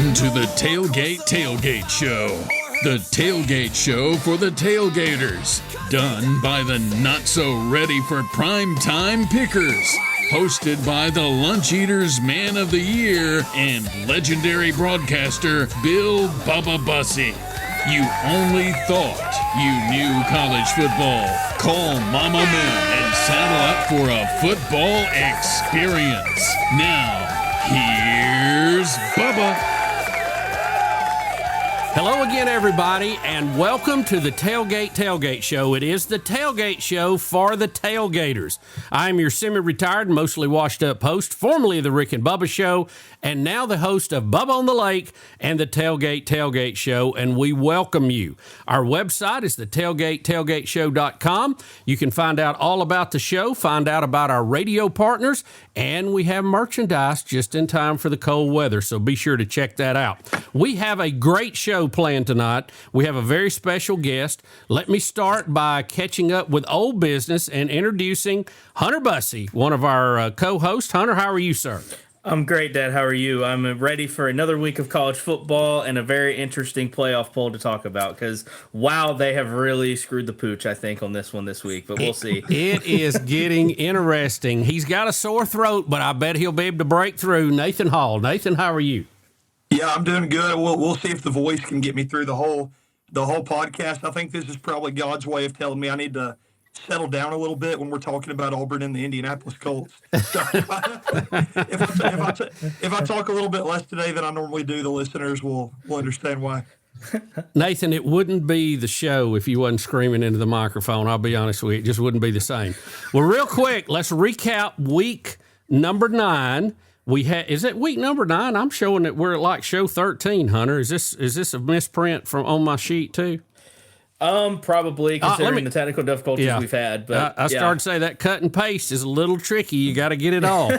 Welcome to the Tailgate Tailgate Show. The tailgate show for the tailgaters. Done by the not-so-ready for prime-time pickers. Hosted by the Lunch Eaters Man of the Year and legendary broadcaster Bill Bubba Bussey. You only thought you knew college football. Call Mama Moon and saddle up for a football experience. Now, here's Bubba. Hello again, everybody, and welcome to the Tailgate Tailgate Show. It is the tailgate show for the tailgaters. I'm your semi-retired, mostly washed-up host, formerly of the Rick and Bubba Show, and now the host of Bubba on the Lake and the Tailgate Tailgate Show, and we welcome you. Our website is the tailgatetailgateshow.com. You can find out all about the show, find out about our radio partners, and we have merchandise just in time for the cold weather, so be sure to check that out. We have a great show planned tonight. We have a very special guest. Let me start by catching up with old business and introducing Hunter Bussey, one of our co-hosts. Hunter, how are you, sir? I'm great, Dad. How are you? I'm ready for another week of college football and a very interesting playoff poll to talk about because, wow, they have really screwed the pooch, I think, on this one this week, but we'll see. It is getting interesting. He's got a sore throat, but I bet he'll be able to break through. Nathan Hall. Nathan, how are you? Yeah, I'm doing good. We'll see if the voice can get me through the whole podcast. I think this is probably God's way of telling me I need to settle down a little bit when we're talking about Auburn and the Indianapolis Colts. So if I talk a little bit less today than I normally do, the listeners will understand why. Nathan, it wouldn't be the show if you wasn't screaming into the microphone. I'll be honest with you. It just wouldn't be the same. Well, real quick, let's recap week number 9. Is it week number 9? I'm showing that we're at like show 13, Hunter. Is this a misprint from on my sheet too? Probably considering the technical difficulties we've had. But I started to say that cut and paste is a little tricky. You got to get it all.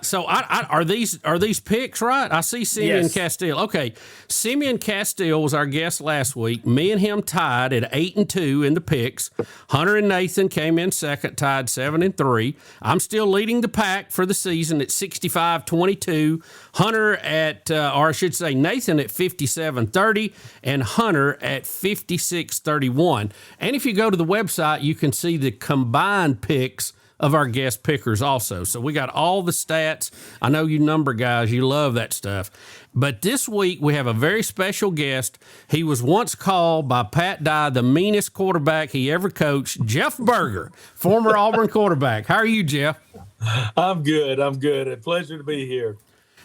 So are these picks right? I see Simeon Castile. Okay, Simeon Castile was our guest last week. Me and him tied at 8-2 in the picks. Hunter and Nathan came in second, tied 7-3. I'm still leading the pack for the season at 65-22. Hunter at, or I should say Nathan at 57-30, and Hunter at 56-31. And if you go to the website, you can see the combined picks of our guest pickers also. So we got all the stats. I know you number guys, you love that stuff. But this week we have a very special guest. He was once called by Pat Dye the meanest quarterback he ever coached, Jeff Berger, former Auburn quarterback. How are you, Jeff? I'm good. A pleasure to be here.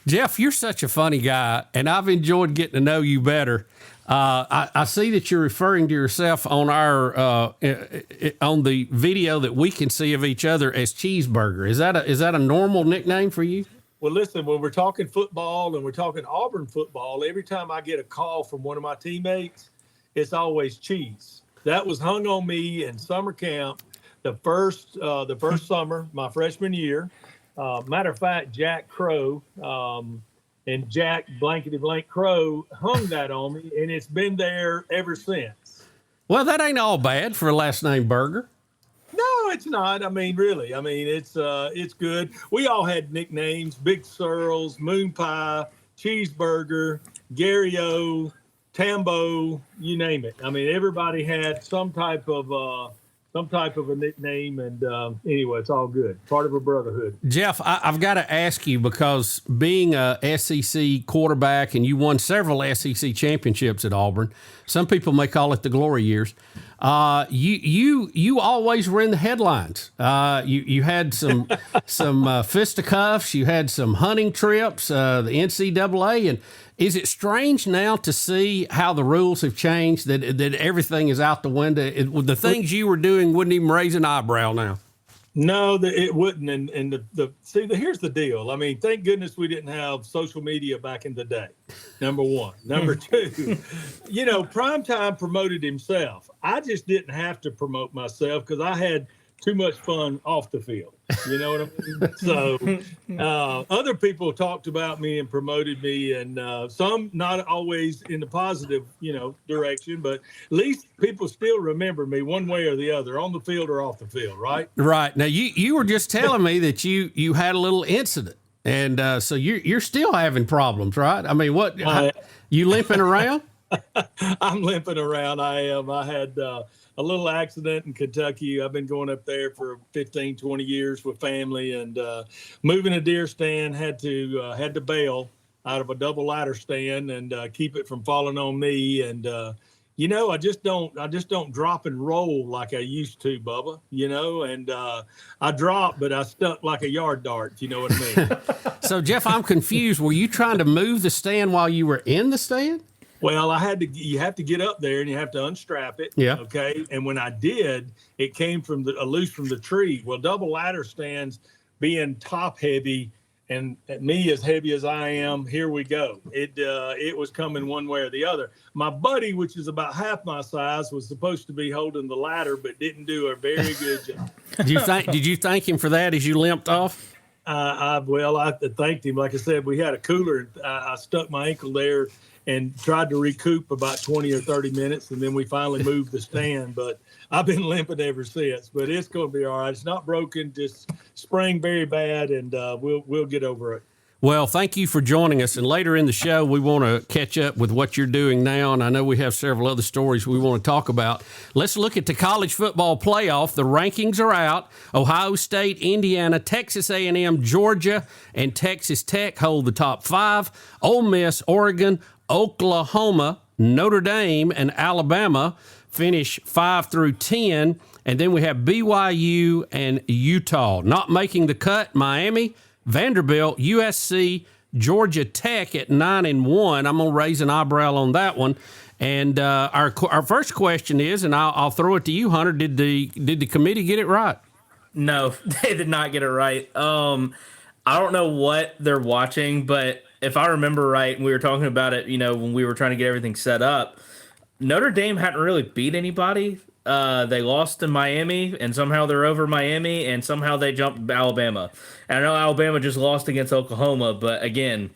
Jeff, you're such a funny guy, and I've enjoyed getting to know you better. I see that you're referring to yourself on our on the video that we can see of each other as Cheeseburger. Is that a normal nickname for you? Well, listen, when we're talking football and we're talking Auburn football, every time I get a call from one of my teammates, it's always Cheese. That was hung on me in summer camp the first summer, my freshman year. Matter of fact, Jack Crow and Jack blankety blank Crow hung that on me, and it's been there ever since. Well, that ain't all bad for a last name Burger. No, it's not. I mean, really. I mean, it's good. We all had nicknames: Big Searles, Moon Pie, Cheeseburger, Gary O, Tambo, you name it. I mean, everybody had some type of a nickname, and anyway, it's all good. Part of a brotherhood. Jeff, I've got to ask you, because being a SEC quarterback, and you won several SEC championships at Auburn, some people may call it the glory years. You always were in the headlines. You had some fisticuffs, you had some hunting trips, the NCAA, and is it strange now to see how the rules have changed, that everything is out the window? The things you were doing wouldn't even raise an eyebrow now. No, it wouldn't. And here's the deal. I mean, thank goodness we didn't have social media back in the day. Number one. Number two, Primetime promoted himself. I just didn't have to promote myself because I had too much fun off the field. You know what I mean? So other people talked about me and promoted me, and some not always in the positive, direction, but at least people still remember me one way or the other, on the field or off the field, right? Right. Now, you were just telling me that you had a little incident. And so you're still having problems, right? I mean, you limping around? I'm limping around. I am. I had a little accident in Kentucky. I've been going up there for 15, 20 years with family, and moving a deer stand had to bail out of a double ladder stand and keep it from falling on me. And I just don't drop and roll like I used to, Bubba. And I dropped, but I stuck like a yard dart. If you know what I mean. So Jeff, I'm confused. Were you trying to move the stand while you were in the stand? Well, you have to get up there and you have to unstrap it. Yeah. Okay. And when I did, it came from loose from the tree. Well, double ladder stands being top heavy and me as heavy as I am, here we go. It was coming one way or the other. My buddy, which is about half my size, was supposed to be holding the ladder, but didn't do a very good job. Did you thank him for that as you limped off? I thanked him. Like I said, we had a cooler. I stuck my ankle there and tried to recoup about 20 or 30 minutes, and then we finally moved the stand. But I've been limping ever since. But it's going to be all right. It's not broken, just sprained very bad, and we'll get over it. Well, thank you for joining us. And later in the show, we want to catch up with what you're doing now. And I know we have several other stories we want to talk about. Let's look at the college football playoff. The rankings are out. Ohio State, Indiana, Texas A&M, Georgia, and Texas Tech hold the top 5. Ole Miss, Oregon, Oklahoma, Notre Dame, and Alabama finish 5 through 10. And then we have BYU and Utah. Not making the cut, Miami, Vanderbilt, USC, Georgia Tech at 9-1. I'm going to raise an eyebrow on that one. And our first question is, and I'll throw it to you, Hunter, did the committee get it right? No, they did not get it right. I don't know what they're watching, but if I remember right, and we were talking about it, when we were trying to get everything set up, Notre Dame hadn't really beat anybody. They lost to Miami, and somehow they're over Miami, and somehow they jumped Alabama. And I know Alabama just lost against Oklahoma, but again,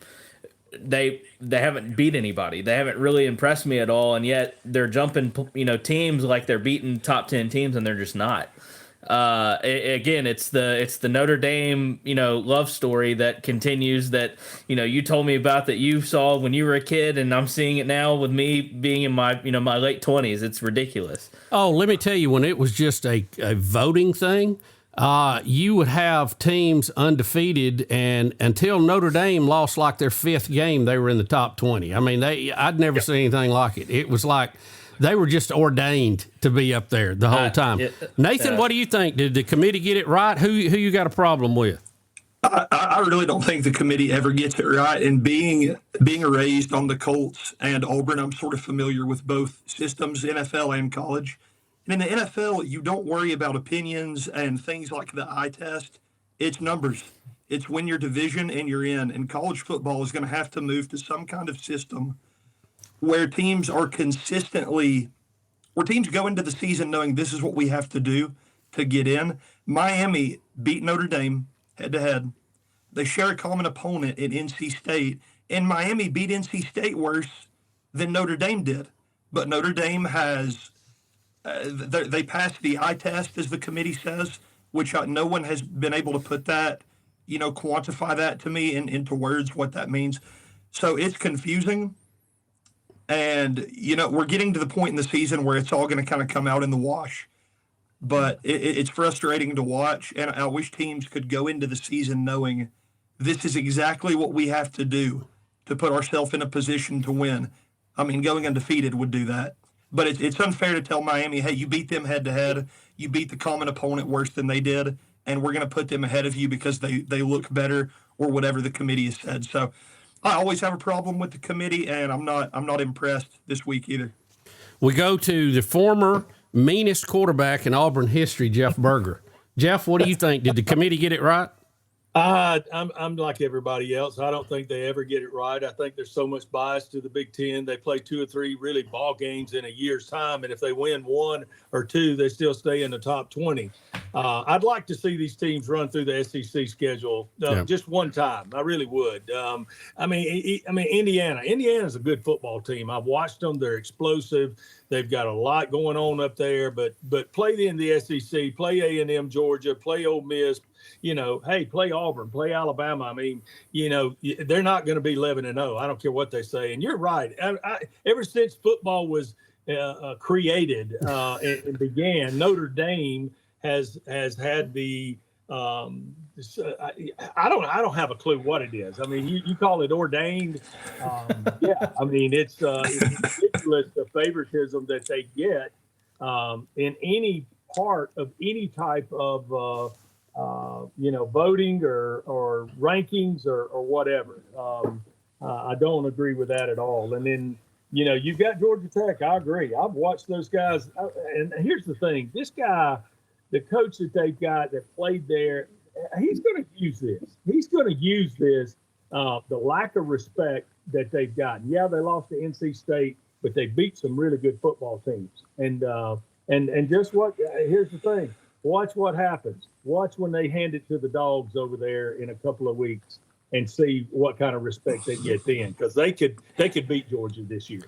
they haven't beat anybody. They haven't really impressed me at all, and yet they're jumping, teams like they're beating top 10 teams, and they're just not. Again, it's the Notre Dame, love story that continues that, you told me about that you saw when you were a kid, and I'm seeing it now with me being in my, my late 20s. It's ridiculous. Oh, let me tell you, when it was just a voting thing, you would have teams undefeated, and until Notre Dame lost like their 5th game, they were in the top 20. I mean, I'd never seen anything like it. It was like they were just ordained to be up there the whole time. Nathan, what do you think? Did the committee get it right? Who you got a problem with? I really don't think the committee ever gets it right. And being raised on the Colts and Auburn, I'm sort of familiar with both systems, NFL and college. And in the NFL, you don't worry about opinions and things like the eye test. It's numbers. It's win your division and you're in. And college football is going to have to move to some kind of system where teams go into the season knowing this is what we have to do to get in. Miami beat Notre Dame head-to-head. They share a common opponent in NC State, and Miami beat NC State worse than Notre Dame did. But Notre Dame has they passed the eye test, as the committee says, which no one has been able to put that, quantify that to me into words, what that means. So it's confusing. And, we're getting to the point in the season where it's all going to kind of come out in the wash. But it's frustrating to watch, and I wish teams could go into the season knowing this is exactly what we have to do to put ourselves in a position to win. I mean, going undefeated would do that. But it's unfair to tell Miami, hey, you beat them head-to-head, you beat the common opponent worse than they did, and we're going to put them ahead of you because they look better or whatever the committee has said. So I always have a problem with the committee, and I'm not impressed this week either. We go to the former meanest quarterback in Auburn history, Jeff Berger. Jeff, what do you think? Did the committee get it right? I'm like everybody else. I don't think they ever get it right. I think there's so much bias to the Big Ten. They play 2 or 3 really ball games in a year's time, and if they win 1 or 2, they still stay in the top 20. I'd like to see these teams run through the SEC schedule just one time. I really would. I mean, Indiana's a good football team. I've watched them. They're explosive. They've got a lot going on up there. But play in the SEC, play A&M Georgia, play Ole Miss. Hey, play Auburn, play Alabama. I mean, they're not going to be 11-0. I don't care what they say. And you're right. Ever since football was created and began, Notre Dame has had the I don't have a clue what it is. I mean, you call it ordained. Yeah, I mean it's ridiculous the favoritism that they get in any part of any type of voting or rankings or whatever. I don't agree with that at all. And then you've got Georgia Tech. I agree. I've watched those guys. And here's the thing: this guy, the coach that they've got that played there, he's going to use this. He's going to use this, the lack of respect that they've gotten. Yeah, they lost to NC State, but they beat some really good football teams. And just what? Here's the thing: watch what happens. Watch when they hand it to the Dogs over there in a couple of weeks, and see what kind of respect they get then, because they could beat Georgia this year.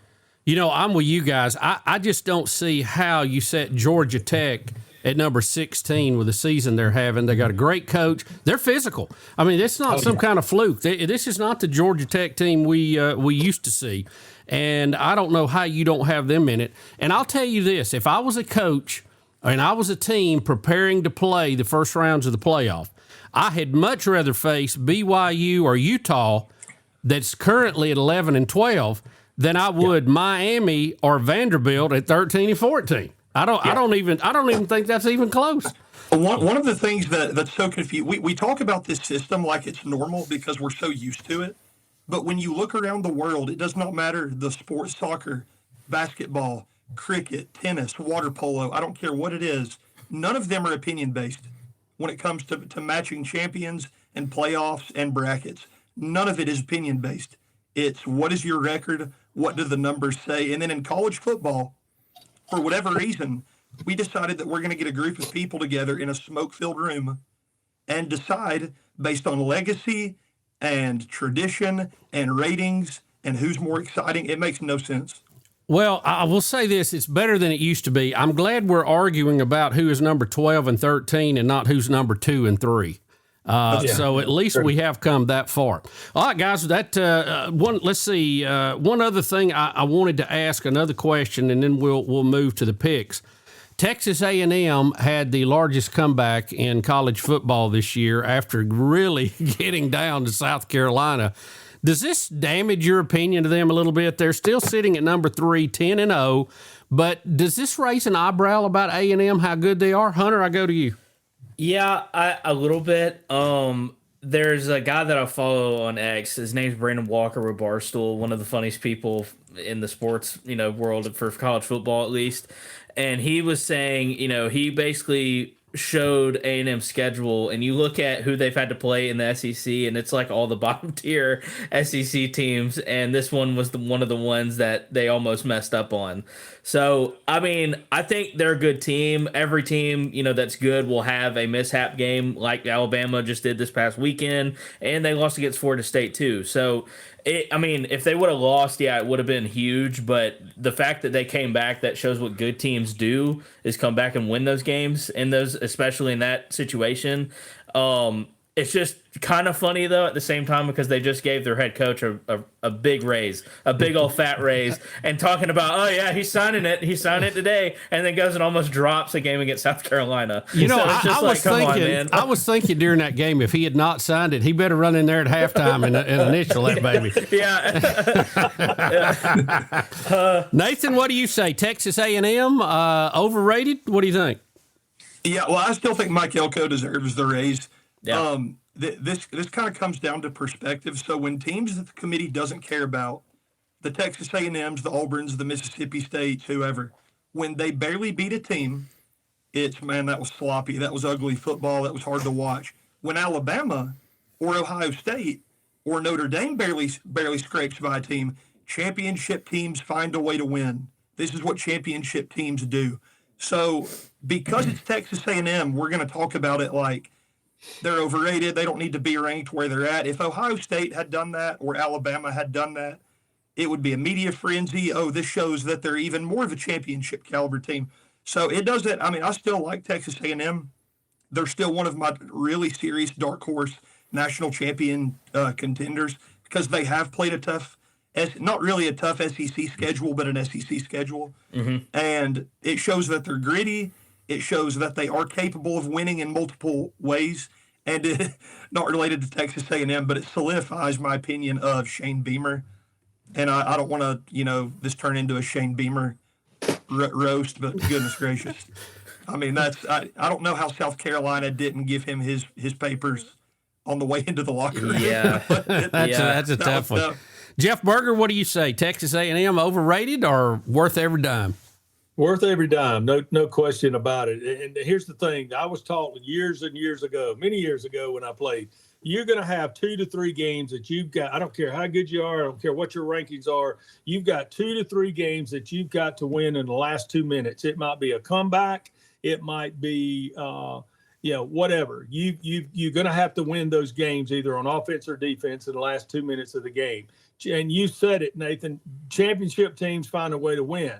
I'm with you guys. I just don't see how you set Georgia Tech at number 16 with the season they're having. They got a great coach. They're physical. I mean, it's not some kind of fluke. This is not the Georgia Tech team we used to see. And I don't know how you don't have them in it. And I'll tell you this, if I was a coach and I was a team preparing to play the first rounds of the playoff, I had much rather face BYU or Utah that's currently at 11-12 than I would Miami or Vanderbilt at 13-14. I don't even think that's even close. One of the things that's so confusing, we talk about this system like it's normal because we're so used to it. But when you look around the world, it does not matter the sport, soccer, basketball, cricket, tennis, water polo, I don't care what it is. None of them are opinion-based when it comes to matching champions and playoffs and brackets. None of it is opinion-based. It's what is your record? What do the numbers say? And then in college football, for whatever reason, we decided that we're going to get a group of people together in a smoke-filled room and decide based on legacy and tradition and ratings and who's more exciting. It makes no sense. Well, I will say this. It's better than it used to be. I'm glad we're arguing about who is number 12 and 13 and not who's number 2 and 3. So at least we have come that far. All right, guys, let's see. One other thing I wanted to ask, another question, and then we'll move to the picks. Texas A&M had the largest comeback in college football this year after really getting down to South Carolina. Does this damage your opinion of them a little bit? They're still sitting at number 3, 10-0, but does this raise an eyebrow about A&M, how good they are? Hunter, I go to you. Yeah, a little bit. There's a guy that I follow on X. His name's Brandon Walker with Barstool, one of the funniest people in the sports, world for college football at least. And he was saying, he basically showed A&M's schedule, and you look at who they've had to play in the SEC, and it's like all the bottom tier SEC teams, and this one was one of the ones that they almost messed up on. So, I mean, I think they're a good team. Every team, that's good will have a mishap game like Alabama just did this past weekend, and they lost against Florida State too. So, if they would have lost, it would have been huge. But the fact that they came back, that shows what good teams do, is come back and win those games, and those, especially in that situation. It's just kind of funny, though, at the same time, because they just gave their head coach a big raise, a big old fat raise, and talking about, oh, yeah, he's signing it today, and then goes and almost drops a game against South Carolina. I was thinking during that game, if he had not signed it, he better run in there at halftime and initial that baby. Yeah. Nathan, what do you say? Texas A&M, overrated? What do you think? Yeah, well, I still think Mike Elko deserves the raise. Yeah. This kind of comes down to perspective. So when teams that the committee doesn't care about, the Texas A&Ms, the Auburns, the Mississippi States, whoever, when they barely beat a team, it's, man, that was sloppy. That was ugly football. That was hard to watch. When Alabama or Ohio State or Notre Dame barely scrapes by a team, championship teams find a way to win. This is what championship teams do. So because it's Texas A&M, we're going to talk about it like they're overrated. They don't need to be ranked where they're at. If Ohio State had done that or Alabama had done that, it would be a media frenzy. Oh, this shows that they're even more of a championship caliber team. So it doesn't. I mean, I still like Texas A&M. They're still one of my really serious dark horse national champion contenders because they have played a tough, not really a tough SEC schedule, but an SEC schedule. Mm-hmm. And it shows that they're gritty. It shows that they are capable of winning in multiple ways. And not related to Texas A&M, but it solidifies my opinion of Shane Beamer. And I don't want to, this turn into a Shane Beamer roast, but goodness gracious. I mean, I don't know how South Carolina didn't give him his papers on the way into the locker room. Yeah, that's a tough one. Jeff Berger, what do you say? Texas A&M overrated or worth every dime? Worth every dime, no question about it. And here's the thing: I was taught years and years ago, many years ago when I played, you're going to have 2 to 3 games that you've got. I don't care how good you are. I don't care what your rankings are. You've got 2 to 3 games that you've got to win in the last 2 minutes. It might be a comeback. It might be, whatever. You're going to have to win those games either on offense or defense in the last 2 minutes of the game. And you said it, Nathan. Championship teams find a way to win.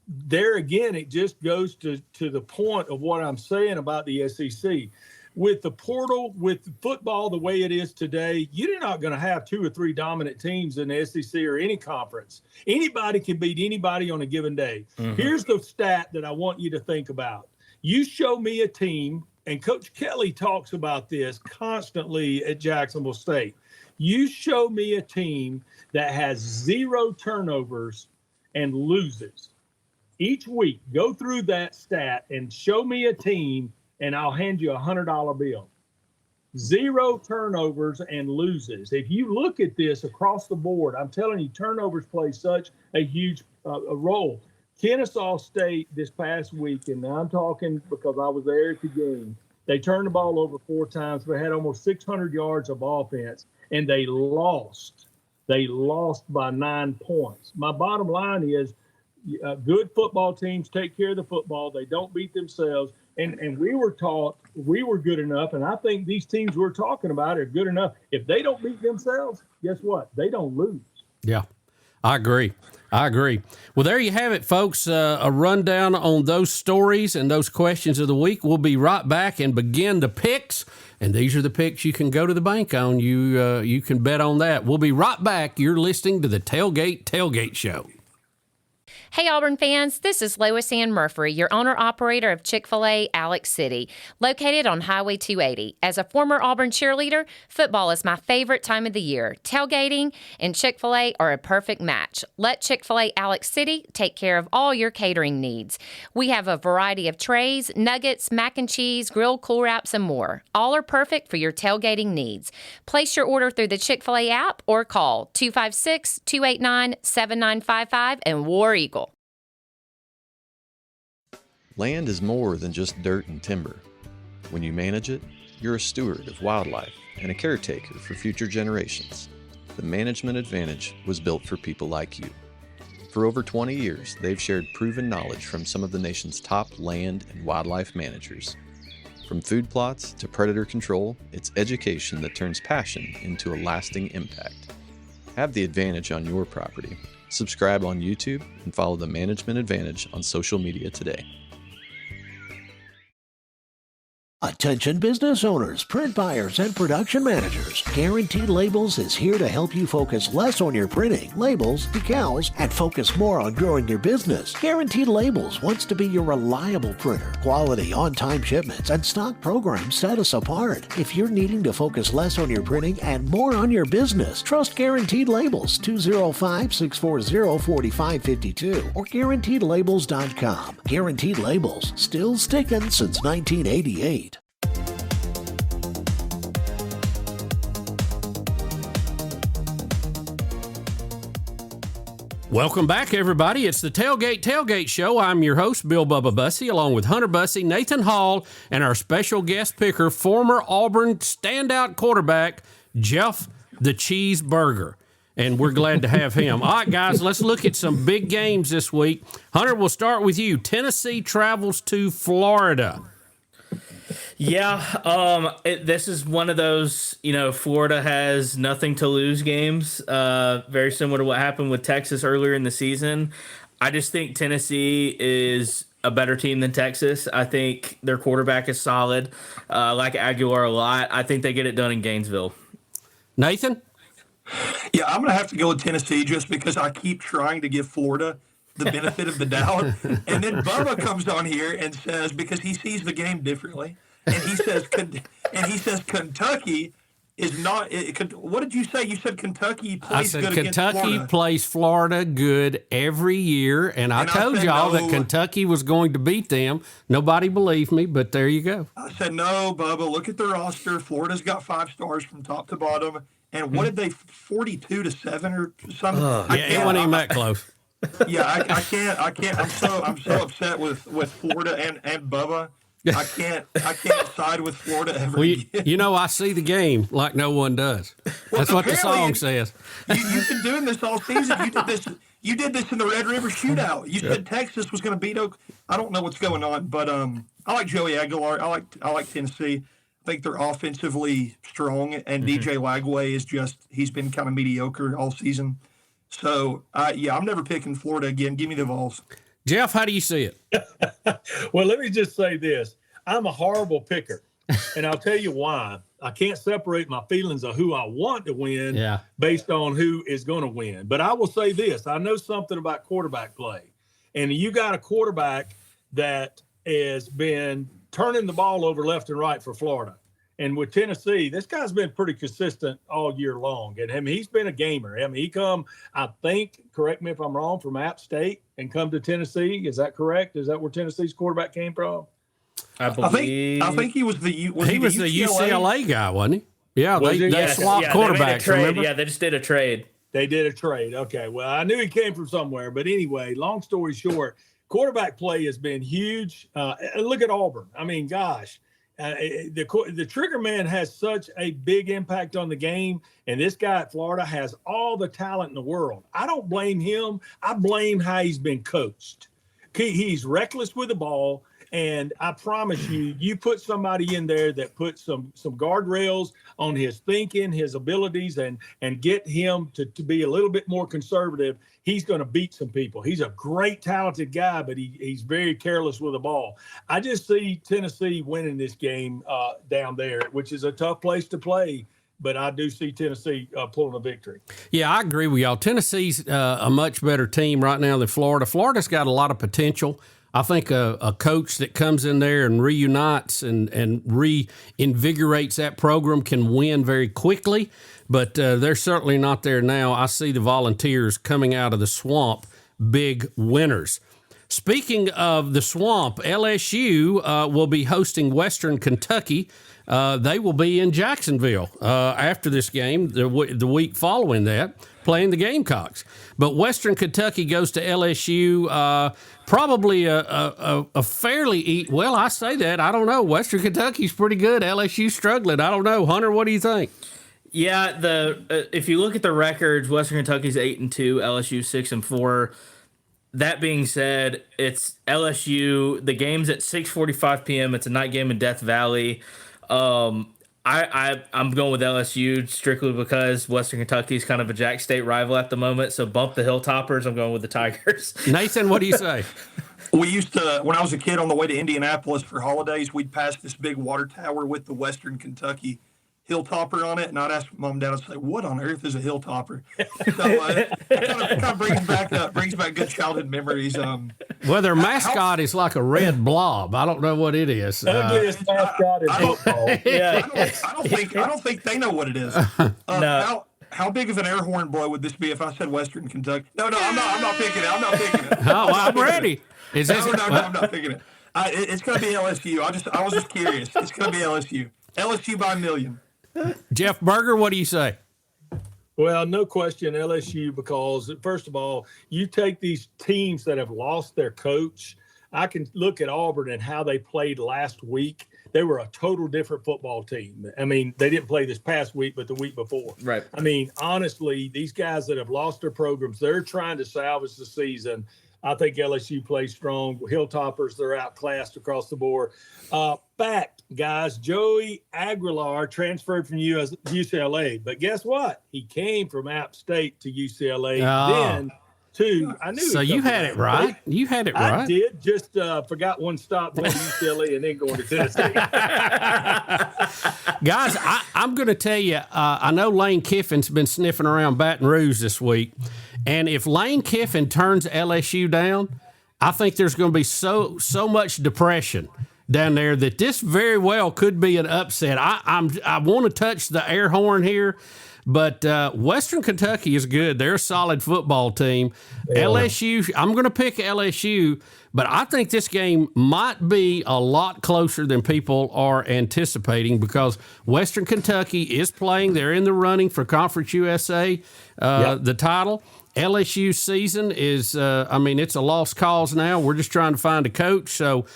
There again, it just goes to the point of what I'm saying about the SEC. With the portal, with football the way it is today, you're not going to have 2 or 3 dominant teams in the SEC or any conference. Anybody can beat anybody on a given day. Mm-hmm. Here's the stat that I want you to think about. You show me a team, and Coach Kelly talks about this constantly at Jacksonville State. You show me a team that has 0 turnovers and loses. Each week, go through that stat and show me a team, and I'll hand you a $100 bill. 0 turnovers and loses. If you look at this across the board, I'm telling you, turnovers play such a huge a role. Kennesaw State this past week, and I'm talking because I was there at the game, they turned the ball over 4 times. They had almost 600 yards of offense, and they lost. They lost by 9 points. My bottom line is good football teams take care of the football. They don't beat themselves. And we were taught we were good enough, and I think these teams we're talking about are good enough. If they don't beat themselves, guess what? They don't lose. Yeah, I agree. Well, there you have it, folks. A rundown on those stories and those questions of the week. We'll be right back and begin the picks. And these are the picks you can go to the bank on. You can bet on that. We'll be right back. You're listening to the Tailgate Show. Hey Auburn fans, this is Lois Ann Murphy, your owner-operator of Chick-fil-A Alex City, located on Highway 280. As a former Auburn cheerleader, football is my favorite time of the year. Tailgating and Chick-fil-A are a perfect match. Let Chick-fil-A Alex City take care of all your catering needs. We have a variety of trays, nuggets, mac and cheese, grilled Cool Wraps, and more. All are perfect for your tailgating needs. Place your order through the Chick-fil-A app or call 256-289-7955 and War Eagle. Land is more than just dirt and timber. When you manage it, you're a steward of wildlife and a caretaker for future generations. The Management Advantage was built for people like you. For over 20 years, they've shared proven knowledge from some of the nation's top land and wildlife managers. From food plots to predator control, it's education that turns passion into a lasting impact. Have the advantage on your property. Subscribe on YouTube and follow the Management Advantage on social media today. Attention business owners, print buyers, and production managers. Guaranteed Labels is here to help you focus less on your printing, labels, decals, and focus more on growing your business. Guaranteed Labels wants to be your reliable printer. Quality, on-time shipments, and stock programs set us apart. If you're needing to focus less on your printing and more on your business, trust Guaranteed Labels, 205-640-4552 or GuaranteedLabels.com. Guaranteed Labels, still sticking since 1988. Welcome back, everybody. It's the Tailgate Show. I'm your host, Bill Bubba Bussey, along with Hunter Bussey, Nathan Hall, and our special guest picker, former Auburn standout quarterback, Jeff the Cheeseburger. and we're glad to have him. All right, guys, let's look at some big games this week. Hunter, we'll start with you. Tennessee travels to Florida. Yeah, this is one of those, Florida has nothing to lose games, very similar to what happened with Texas earlier in the season. I just think Tennessee is a better team than Texas. I think their quarterback is solid. I like Aguilar a lot. I think they get it done in Gainesville. Nathan? Yeah, I'm going to have to go with Tennessee just because I keep trying to give Florida the benefit of the doubt. And then Bubba comes on here and says, because he sees the game differently, and he says Kentucky is not. What did you say? You said Kentucky plays good against Florida. Kentucky plays Florida good every year, and I told y'all that Kentucky was going to beat them. Nobody believed me, but there you go. I said, no, Bubba, look at the roster. Florida's got 5 stars from top to bottom. And what did they, 42-7 or something? It wasn't even that close. Yeah, I can't. I'm so upset with Florida and Bubba. I can't side with Florida ever again. I see the game like no one does. That's what the song says. You've been doing this all season. You did this in the Red River Shootout. You said Texas was going to beat Oak. I don't know what's going on, but I like Joey Aguilar. I like Tennessee. I think they're offensively strong, and DJ Lagway he's been kind of mediocre all season. So, I'm never picking Florida again. Give me the Vols. Jeff, how do you see it? Well, let me just say this. I'm a horrible picker, and I'll tell you why. I can't separate my feelings of who I want to win based on who is going to win. But I will say this. I know something about quarterback play, and you got a quarterback that has been turning the ball over left and right for Florida. And with Tennessee, this guy's been pretty consistent all year long. And he's been a gamer. He come, I think, correct me if I'm wrong, from App State and come to Tennessee. Is that correct? Is that where Tennessee's quarterback came from? I think he was the UCLA guy, wasn't he? Yeah, they swapped quarterbacks, remember? Yeah, they just did a trade. They did a trade. Okay, well, I knew he came from somewhere. But anyway, long story short, quarterback play has been huge. Look at Auburn. I mean, gosh. The trigger man has such a big impact on the game, and this guy at Florida has all the talent in the world. I don't blame him. I blame how he's been coached. He's reckless with the ball, and I promise you put somebody in there that puts some guardrails on his thinking, his abilities, and get him to be a little bit more conservative. He's going to beat some people. He's a great, talented guy, but he's very careless with the ball. I just see Tennessee winning this game down there, which is a tough place to play, but I do see Tennessee pulling a victory. Yeah, I agree with y'all. Tennessee's a much better team right now than Florida. Florida's got a lot of potential. I think a coach that comes in there and reunites and reinvigorates that program can win very quickly, but they're certainly not there now. I see the Volunteers coming out of the swamp big winners. Speaking of the swamp, LSU will be hosting Western Kentucky. They will be in Jacksonville after this game, the week following that, playing the Gamecocks. But Western Kentucky goes to LSU, probably a fairly well, I say that. I don't know. Western Kentucky's pretty good. LSU struggling. I don't know. Hunter, what do you think? Yeah, if you look at the records, Western Kentucky's 8-2, LSU 6-4. That being said, it's LSU. The game's at 6:45 p.m. It's a night game in Death Valley. I'm going with LSU strictly because Western Kentucky is kind of a Jack State rival at the moment. So bump the Hilltoppers. I'm going with the Tigers. Nathan, what do you say? We used to, when I was a kid on the way to Indianapolis for holidays, we'd pass this big water tower with the Western Kentucky Hilltopper on it, and I'd ask Mom and Dad, I'd say, what on earth is a Hilltopper? So it kind of brings back good childhood memories. Well, their mascot is like a red blob. I don't know what it is. Ugliest mascot in football. Yeah. I don't think they know what it is. No. How big of an air horn blow would this be if I said Western Kentucky? No, I'm not picking it. I'm not picking it. Oh, I'm ready. Is this? No, I'm not picking it. It's going to be LSU. I was just curious. It's going to be LSU. LSU by 1,000,000. Jeff Berger, what do you say? Well, no question, LSU, because, first of all, you take these teams that have lost their coach. I can look at Auburn and how they played last week. they were a total different football team. I mean, they didn't play this past week, but the week before. Right. I mean, honestly, these guys that have lost their programs, they're trying to salvage the season. I think LSU plays strong. Hilltoppers, they're outclassed across the board. Fact, guys, Joey Aguilar transferred from UCLA, but guess what? He came from App State to UCLA. Then I knew. So you had it right. You had it right. I did. Just forgot one stop going to UCLA and then going to Tennessee. Guys, I'm going to tell you, I know Lane Kiffin's been sniffing around Baton Rouge this week. And if Lane Kiffin turns LSU down, I think there's going to be so much depression down there that this very well could be an upset. I want to touch the air horn here, but Western Kentucky is good. They're a solid football team. Yeah. LSU, I'm going to pick LSU, but I think this game might be a lot closer than people are anticipating because Western Kentucky is playing. They're in the running for Conference USA, the title. LSU season is, it's a lost cause now. We're just trying to find a coach. So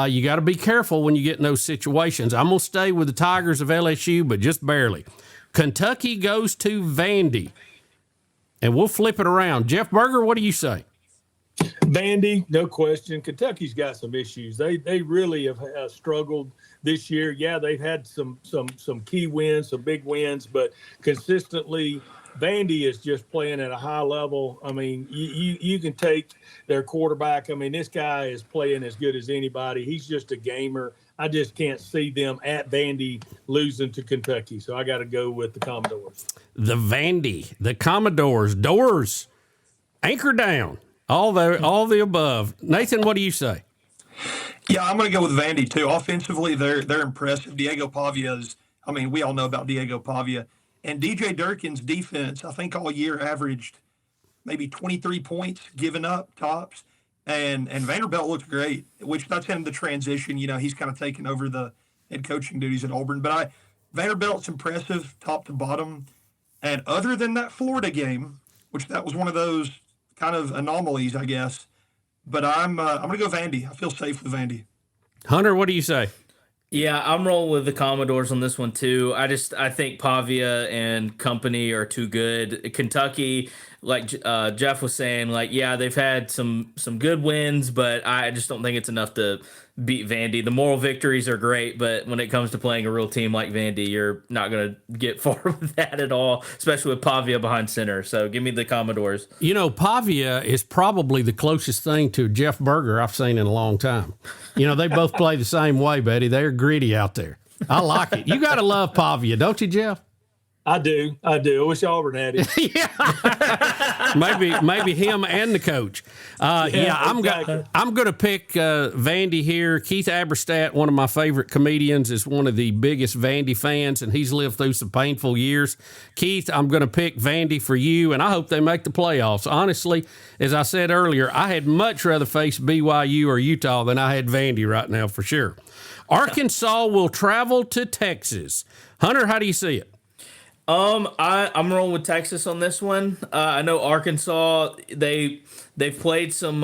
you got to be careful when you get in those situations. I'm going to stay with the Tigers of LSU, but just barely. Kentucky goes to Vandy. And we'll flip it around. Jeff Berger, what do you say? Vandy, no question. Kentucky's got some issues. They really have struggled this year. Yeah, they've had some key wins, some big wins, but consistently – Vandy is just playing at a high level. I mean, you can take their quarterback. I mean, this guy is playing as good as anybody. He's just a gamer. I just can't see them at Vandy losing to Kentucky. So I got to go with the Commodores. The Commodores, doors, anchor down, all the above. Nathan, what do you say? Yeah, I'm going to go with Vandy too. Offensively, they're impressive. Diego Pavia is. I mean, we all know about Diego Pavia. And DJ Durkin's defense, I think all year averaged maybe 23 points given up tops. And Vanderbilt looked great, which that's in the transition. You know, he's kind of taken over the head coaching duties at Auburn. But Vanderbilt's impressive top to bottom. And other than that Florida game, which that was one of those kind of anomalies, I guess. But I'm going to go Vandy. I feel safe with Vandy. Hunter, what do you say? Yeah, I'm rolling with the Commodores on this one too. I think Pavia and company are too good. Kentucky, like Jeff was saying, they've had some good wins, but I just don't think it's enough to beat Vandy. The moral victories are great, but when it comes to playing a real team like Vandy, you're not going to get far with that at all, especially with Pavia behind center. So give me the Commodores. You know, Pavia is probably the closest thing to Jeff Berger I've seen in a long time. You know, they both play the same way, Betty. They're gritty out there. I like it. You got to love Pavia, don't you, Jeff? I do. I wish Auburn had it. Yeah, maybe him and the coach. I'm going to pick Vandy here. Keith Aberstadt, one of my favorite comedians, is one of the biggest Vandy fans, and he's lived through some painful years. Keith, I'm going to pick Vandy for you, and I hope they make the playoffs. Honestly, as I said earlier, I had much rather face BYU or Utah than I had Vandy right now for sure. Arkansas will travel to Texas. Hunter, how do you see it? I'm rolling with Texas on this one. I know Arkansas, they've played some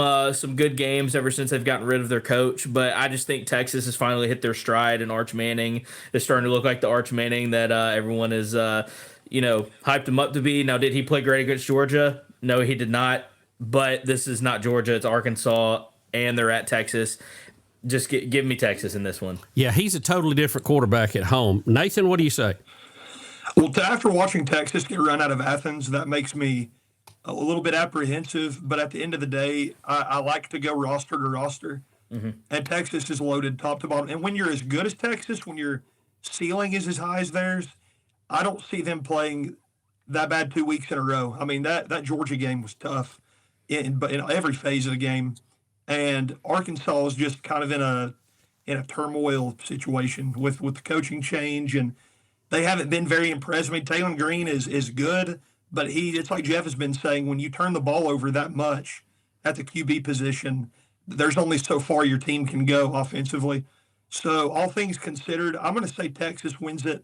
good games ever since they've gotten rid of their coach, but I just think Texas has finally hit their stride, and Arch Manning is starting to look like the Arch Manning that everyone is hyped him up to be. Now, did he play great against Georgia? No, he did not. But this is not Georgia; it's Arkansas, and they're at Texas. Just give me Texas in this one. Yeah, he's a totally different quarterback at home. Nathan, what do you say? Well, after watching Texas get run out of Athens, that makes me a little bit apprehensive. But at the end of the day, I like to go roster to roster. Mm-hmm. And Texas is loaded top to bottom. And when you're as good as Texas, when your ceiling is as high as theirs, I don't see them playing that bad 2 weeks in a row. I mean, that Georgia game was tough in every phase of the game. And Arkansas is just kind of in a turmoil situation with the coaching change, and they haven't been very impressive. I mean, Taylor Green is good, but it's like Jeff has been saying, when you turn the ball over that much at the QB position, there's only so far your team can go offensively. So all things considered, I'm going to say Texas wins it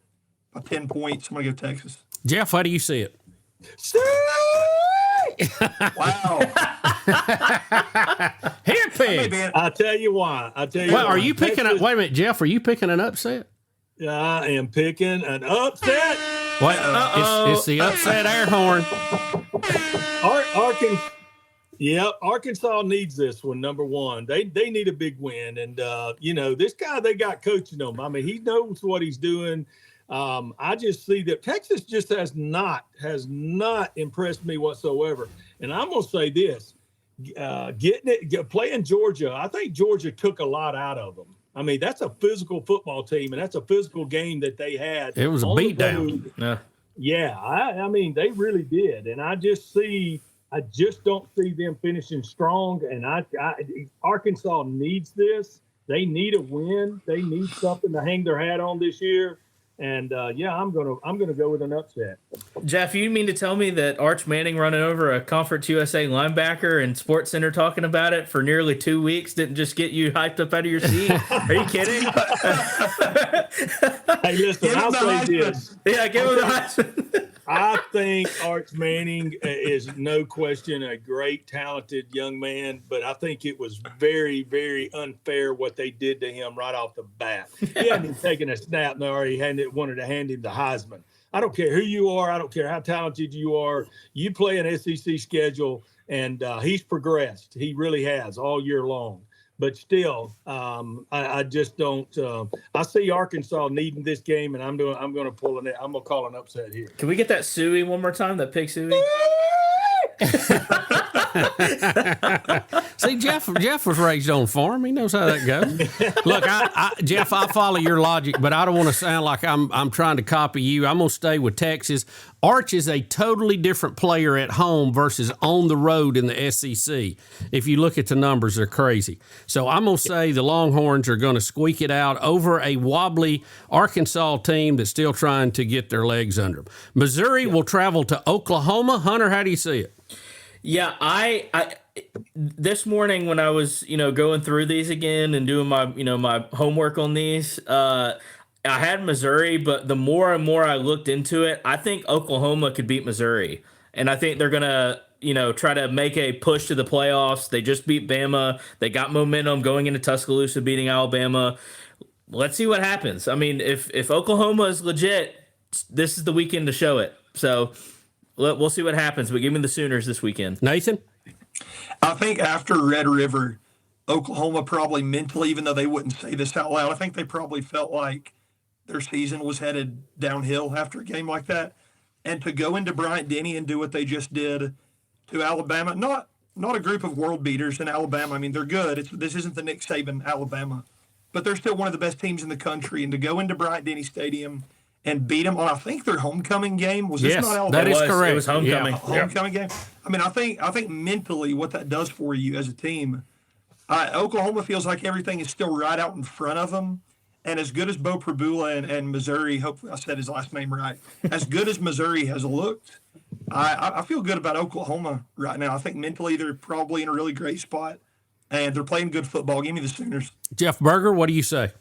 by 10 points. I'm going to go Texas. Jeff, how do you see it? Wow. Here, pig. I tell you why. Well, are you picking up? Wait a minute, Jeff. Are you picking an upset? I am picking an upset. Wait, it's the upset air horn. Arkansas needs this one. Number one, they need a big win, and this guy they got coaching them. I mean, he knows what he's doing. I just see that Texas just has not impressed me whatsoever. And I'm gonna say this: playing Georgia, I think Georgia took a lot out of them. I mean, that's a physical football team, and that's a physical game that they had. It was a beatdown. Yeah, I mean, they really did, and I just don't see them finishing strong. And Arkansas needs this. They need a win. They need something to hang their hat on this year. And I'm gonna go with an upset. Jeff, you mean to tell me that Arch Manning running over a Conference USA linebacker and Sports Center talking about it for nearly 2 weeks didn't just get you hyped up out of your seat? Are you kidding? Hey, listen, I'll say this. Yeah, give him the Heisman. I think Arch Manning is no question a great, talented young man, but I think it was very, very unfair what they did to him right off the bat. He hadn't even taken a snap, and they already wanted to hand him the Heisman. I don't care who you are. I don't care how talented you are. You play an SEC schedule, and he's progressed. He really has all year long. But still, I just don't. I see Arkansas needing this game, and I'm going to pull it. I'm going to call an upset here. Can we get that suey one more time? That pig suey. See, Jeff was raised on farm. He knows how that goes. Look, Jeff, I follow your logic, but I don't want to sound like I'm trying to copy you. I'm going to stay with Texas. Arch is a totally different player at home versus on the road in the SEC. If you look at the numbers, they're crazy. So I'm going to say the Longhorns are going to squeak it out over a wobbly Arkansas team that's still trying to get their legs under them. Missouri will travel to Oklahoma. Hunter, how do you see it? Yeah, I this morning when I was, going through these again and doing my, my homework on these, I had Missouri, but the more and more I looked into it, I think Oklahoma could beat Missouri. And I think they're going to, try to make a push to the playoffs. They just beat Bama. They got momentum going into Tuscaloosa, beating Alabama. Let's see what happens. I mean, if Oklahoma is legit, this is the weekend to show it. So we'll see what happens, but give me the Sooners this weekend. Nathan? I think after Red River, Oklahoma probably mentally, even though they wouldn't say this out loud, I think they probably felt like their season was headed downhill after a game like that. And to go into Bryant-Denny and do what they just did to Alabama, not a group of world beaters in Alabama. I mean, they're good. This isn't the Nick Saban Alabama, but they're still one of the best teams in the country. And to go into Bryant-Denny Stadium and beat them on, I think, their homecoming game. Was this not Alabama? That is correct. It was homecoming. Yeah. Homecoming game. I mean, I think mentally what that does for you as a team, Oklahoma feels like everything is still right out in front of them. And as good as Bo Prabula and Missouri, hopefully I said his last name right, as good as Missouri has looked, I feel good about Oklahoma right now. I think mentally they're probably in a really great spot, and they're playing good football. Give me the Sooners. Jeff Berger, what do you say?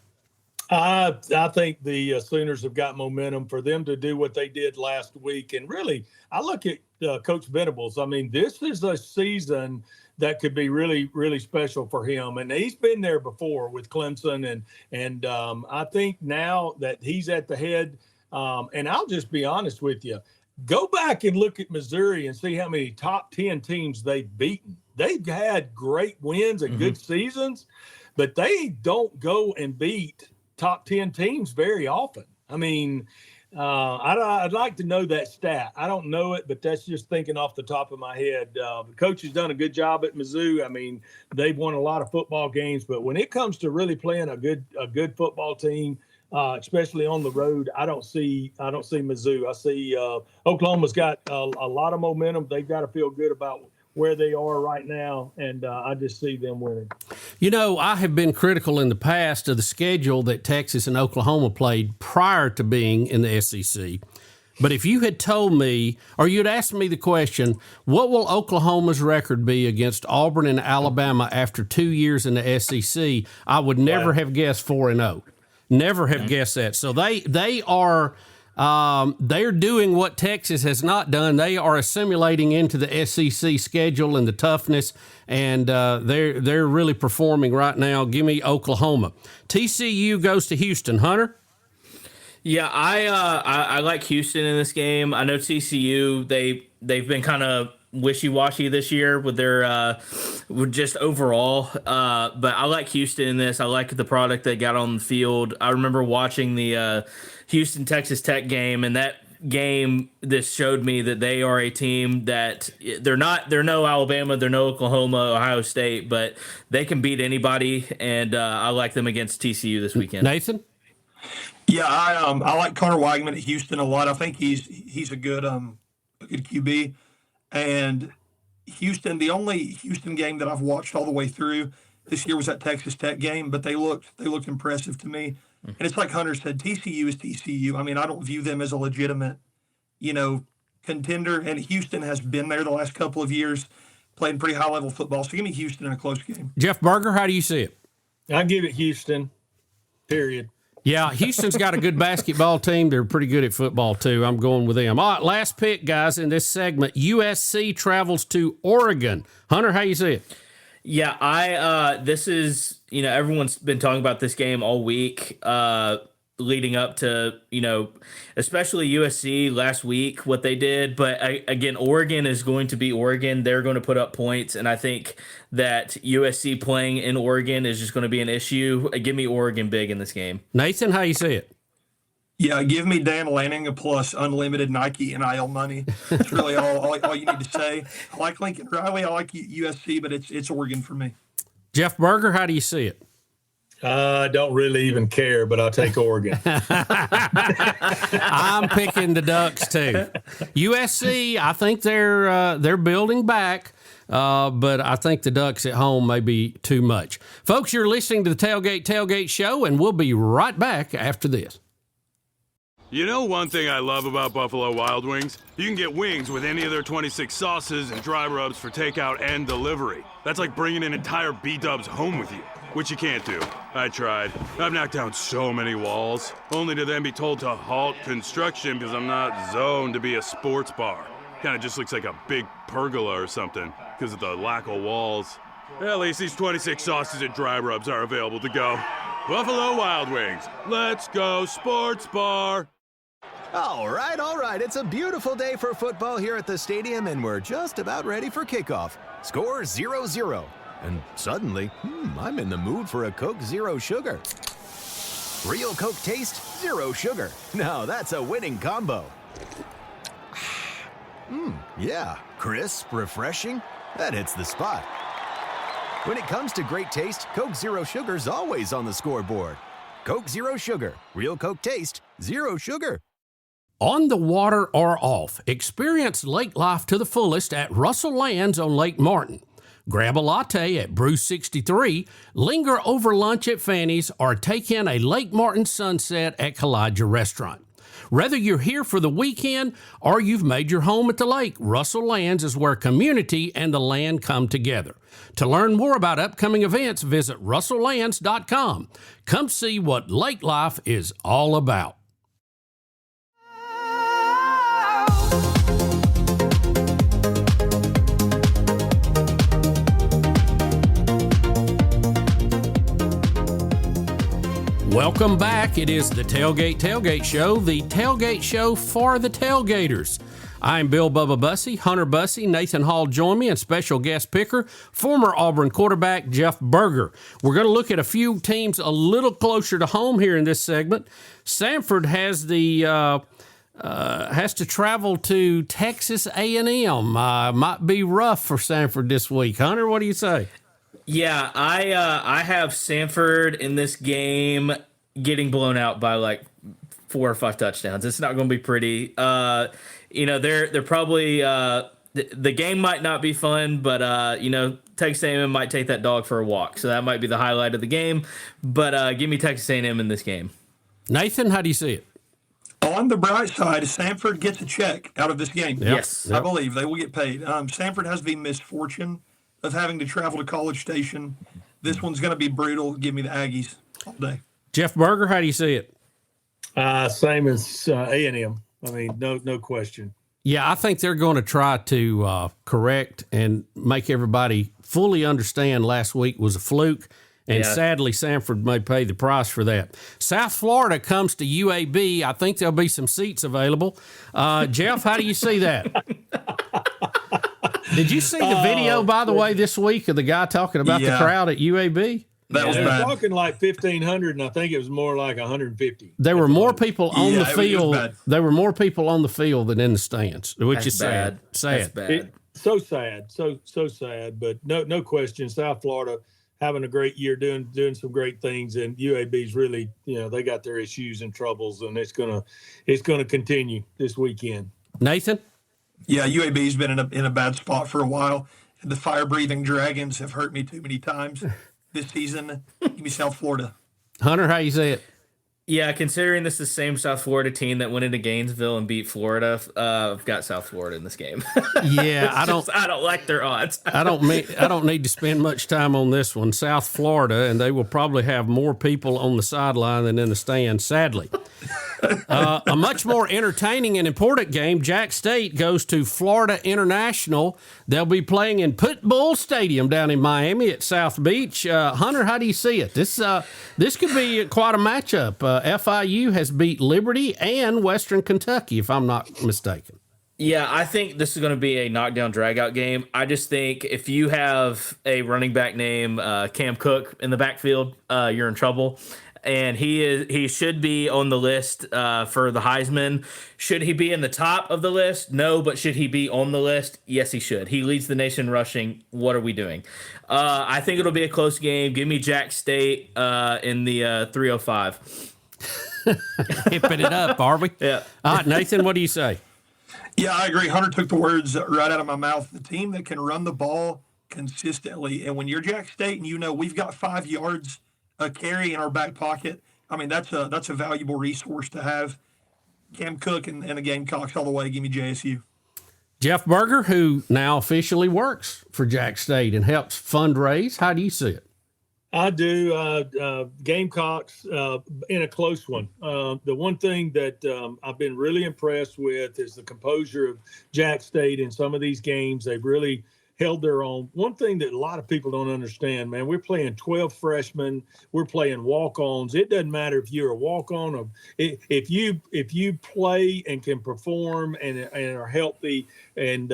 I think the Sooners have got momentum for them to do what they did last week. And really, I look at Coach Venables. I mean, this is a season that could be really, really special for him. And he's been there before with Clemson. And I think now that he's at the head, and I'll just be honest with you, go back and look at Missouri and see how many top 10 teams they've beaten. They've had great wins and good seasons, but they don't go and beat top 10 teams very often. I mean, I'd like to know that stat. I don't know it, but that's just thinking off the top of my head. The coach has done a good job at Mizzou. I mean, they've won a lot of football games, but when it comes to really playing a good football team, especially on the road, I don't see Mizzou. I see Oklahoma's got a lot of momentum. They've got to feel good about where they are right now, and I just see them winning. I have been critical in the past of the schedule that Texas and Oklahoma played prior to being in the SEC. But if you had told me, or you'd asked me the question, what will Oklahoma's record be against Auburn and Alabama after 2 years in the SEC, I would never have guessed 4-0. Never have guessed that. So they are They're doing what Texas has not done. They are assimilating into the SEC schedule and the toughness, and they're really performing right now. Give me Oklahoma. TCU goes to Houston. Hunter? Yeah, I like Houston in this game. I know TCU, they've been kind of wishy-washy this year with their with just overall, but I like Houston in this. I like the product they got on the field. I remember watching the Houston Texas Tech game, and that game, this showed me that they are a team that they're no Alabama, they're no Oklahoma, Ohio State, but they can beat anybody, and I like them against TCU this weekend. Nathan? Yeah, I like Connor Weigman at Houston a lot. I think he's a good QB. And Houston, the only Houston game that I've watched all the way through this year was that Texas Tech game, but they looked impressive to me. And it's like Hunter said, TCU is TCU. I mean, I don't view them as a legitimate, contender. And Houston has been there the last couple of years, playing pretty high level football. So give me Houston in a close game. Jeff Berger, how do you see it? I give it Houston, period. Yeah, Houston's got a good basketball team. They're pretty good at football, too. I'm going with them. All right, last pick, guys, in this segment. USC travels to Oregon. Hunter, how you see it? Yeah, this is, everyone's been talking about this game all week, leading up to, especially USC last week, what they did. But again, Oregon is going to be Oregon. They're going to put up points. And I think that USC playing in Oregon is just going to be an issue. Give me Oregon big in this game. Nathan, how you see it? Yeah, give me Dan Lanning plus unlimited Nike NIL money. That's really all you need to say. I like Lincoln Riley. I like USC, but it's Oregon for me. Jeff Berger, how do you see it? I don't really even care, but I'll take Oregon. I'm picking the Ducks too. USC, I think they're building back, but I think the Ducks at home may be too much. Folks, you're listening to the Tailgate Tailgate Show, and we'll be right back after this. You know one thing I love about Buffalo Wild Wings? You can get wings with any of their 26 sauces and dry rubs for takeout and delivery. That's like bringing an entire B-dubs home with you, which you can't do. I tried. I've knocked down so many walls, only to then be told to halt construction because I'm not zoned to be a sports bar. Kinda just looks like a big pergola or something because of the lack of walls. At least these 26 sauces and dry rubs are available to go. Buffalo Wild Wings. Let's go sports bar. All right. It's a beautiful day for football here at the stadium, and we're just about ready for kickoff. Score 0-0. And suddenly, I'm in the mood for a Coke Zero Sugar. Real Coke taste, zero sugar. Now that's a winning combo. Yeah, crisp, refreshing. That hits the spot. When it comes to great taste, Coke Zero Sugar's always on the scoreboard. Coke Zero Sugar. Real Coke taste, zero sugar. On the water or off, experience lake life to the fullest at Russell Lands on Lake Martin. Grab a latte at Brew 63, linger over lunch at Fanny's, or take in a Lake Martin sunset at Kalijah Restaurant. Whether you're here for the weekend or you've made your home at the lake, Russell Lands is where community and the land come together. To learn more about upcoming events, visit russelllands.com. Come see what lake life is all about. Welcome back. It is the Tailgate Tailgate Show, the tailgate show for the tailgaters. I'm Bill Bubba Bussey, Hunter Bussey, Nathan Hall join me, and special guest picker, former Auburn quarterback Jeff Berger. We're going to look at a few teams a little closer to home here in this segment. Samford has to travel to Texas A&M. Might be rough for Samford this week. Hunter, what do you say? Yeah, I have Samford in this game getting blown out by like 4 or 5 touchdowns. It's not going to be pretty. They're probably the game might not be fun, but Texas A&M might take that dog for a walk, so that might be the highlight of the game. But give me Texas A&M in this game. Nathan, how do you see it? On the bright side, Samford gets a check out of this game. Yes, I believe they will get paid. Samford has the misfortune of having to travel to College Station. This one's going to be brutal. Give me the Aggies all day. Jeff Berger, how do you see it? Same as A&M. I mean, no question. Yeah, I think they're going to try to correct and make everybody fully understand last week was a fluke. And sadly, Samford may pay the price for that. South Florida comes to UAB. I think there'll be some seats available. Jeff, how do you see that? Did you see the video, by the way, this week of the guy talking about the crowd at UAB? That was bad. bad. Talking like 1,500, and I think it was more like 150. There were more people on the field. bad. There were more people on the field than in the stands, which is sad. Sad. That's bad. So sad, so sad. But no question, South Florida having a great year, doing some great things, and UAB's really, they got their issues and troubles, and it's gonna continue this weekend. Nathan? Yeah, UAB's been in a bad spot for a while, and the fire-breathing Dragons have hurt me too many times this season. Give me South Florida. Hunter, how you say it? Yeah, considering this is the same South Florida team that went into Gainesville and beat Florida, I've got South Florida in this game. Yeah, I don't like their odds. I don't need to spend much time on this one. South Florida, and they will probably have more people on the sideline than in the stands, sadly. A much more entertaining and important game, Jack State goes to Florida International. They'll be playing in Pitbull Stadium down in Miami at South Beach. Hunter, how do you see it? This could be quite a matchup. FIU has beat Liberty and Western Kentucky, if I'm not mistaken. Yeah, I think this is going to be a knockdown dragout game. I just think if you have a running back named Cam Cook in the backfield, you're in trouble. And he should be on the list for the Heisman. Should he be in the top of the list? No, but should he be on the list? Yes, he should. He leads the nation rushing. What are we doing? I think it'll be a close game. Give me Jack State in the 305. Hipping it up, are we? Yeah. All right, Nathan, what do you say? Yeah, I agree. Hunter took the words right out of my mouth. The team that can run the ball consistently, and when you're Jack State and we've got 5 yards a carry in our back pocket, I mean, that's a valuable resource to have. Cam Cook and the Gamecocks all the way. Give me JSU. Jeff Berger, who now officially works for Jack State and helps fundraise. How do you see it? I do. Gamecocks in a close one. The one thing that I've been really impressed with is the composure of Jack State in some of these games. They've really held their own. One thing that a lot of people don't understand, man, we're playing 12 freshmen. We're playing walk-ons. It doesn't matter if you're a walk-on or if you play and can perform and are healthy and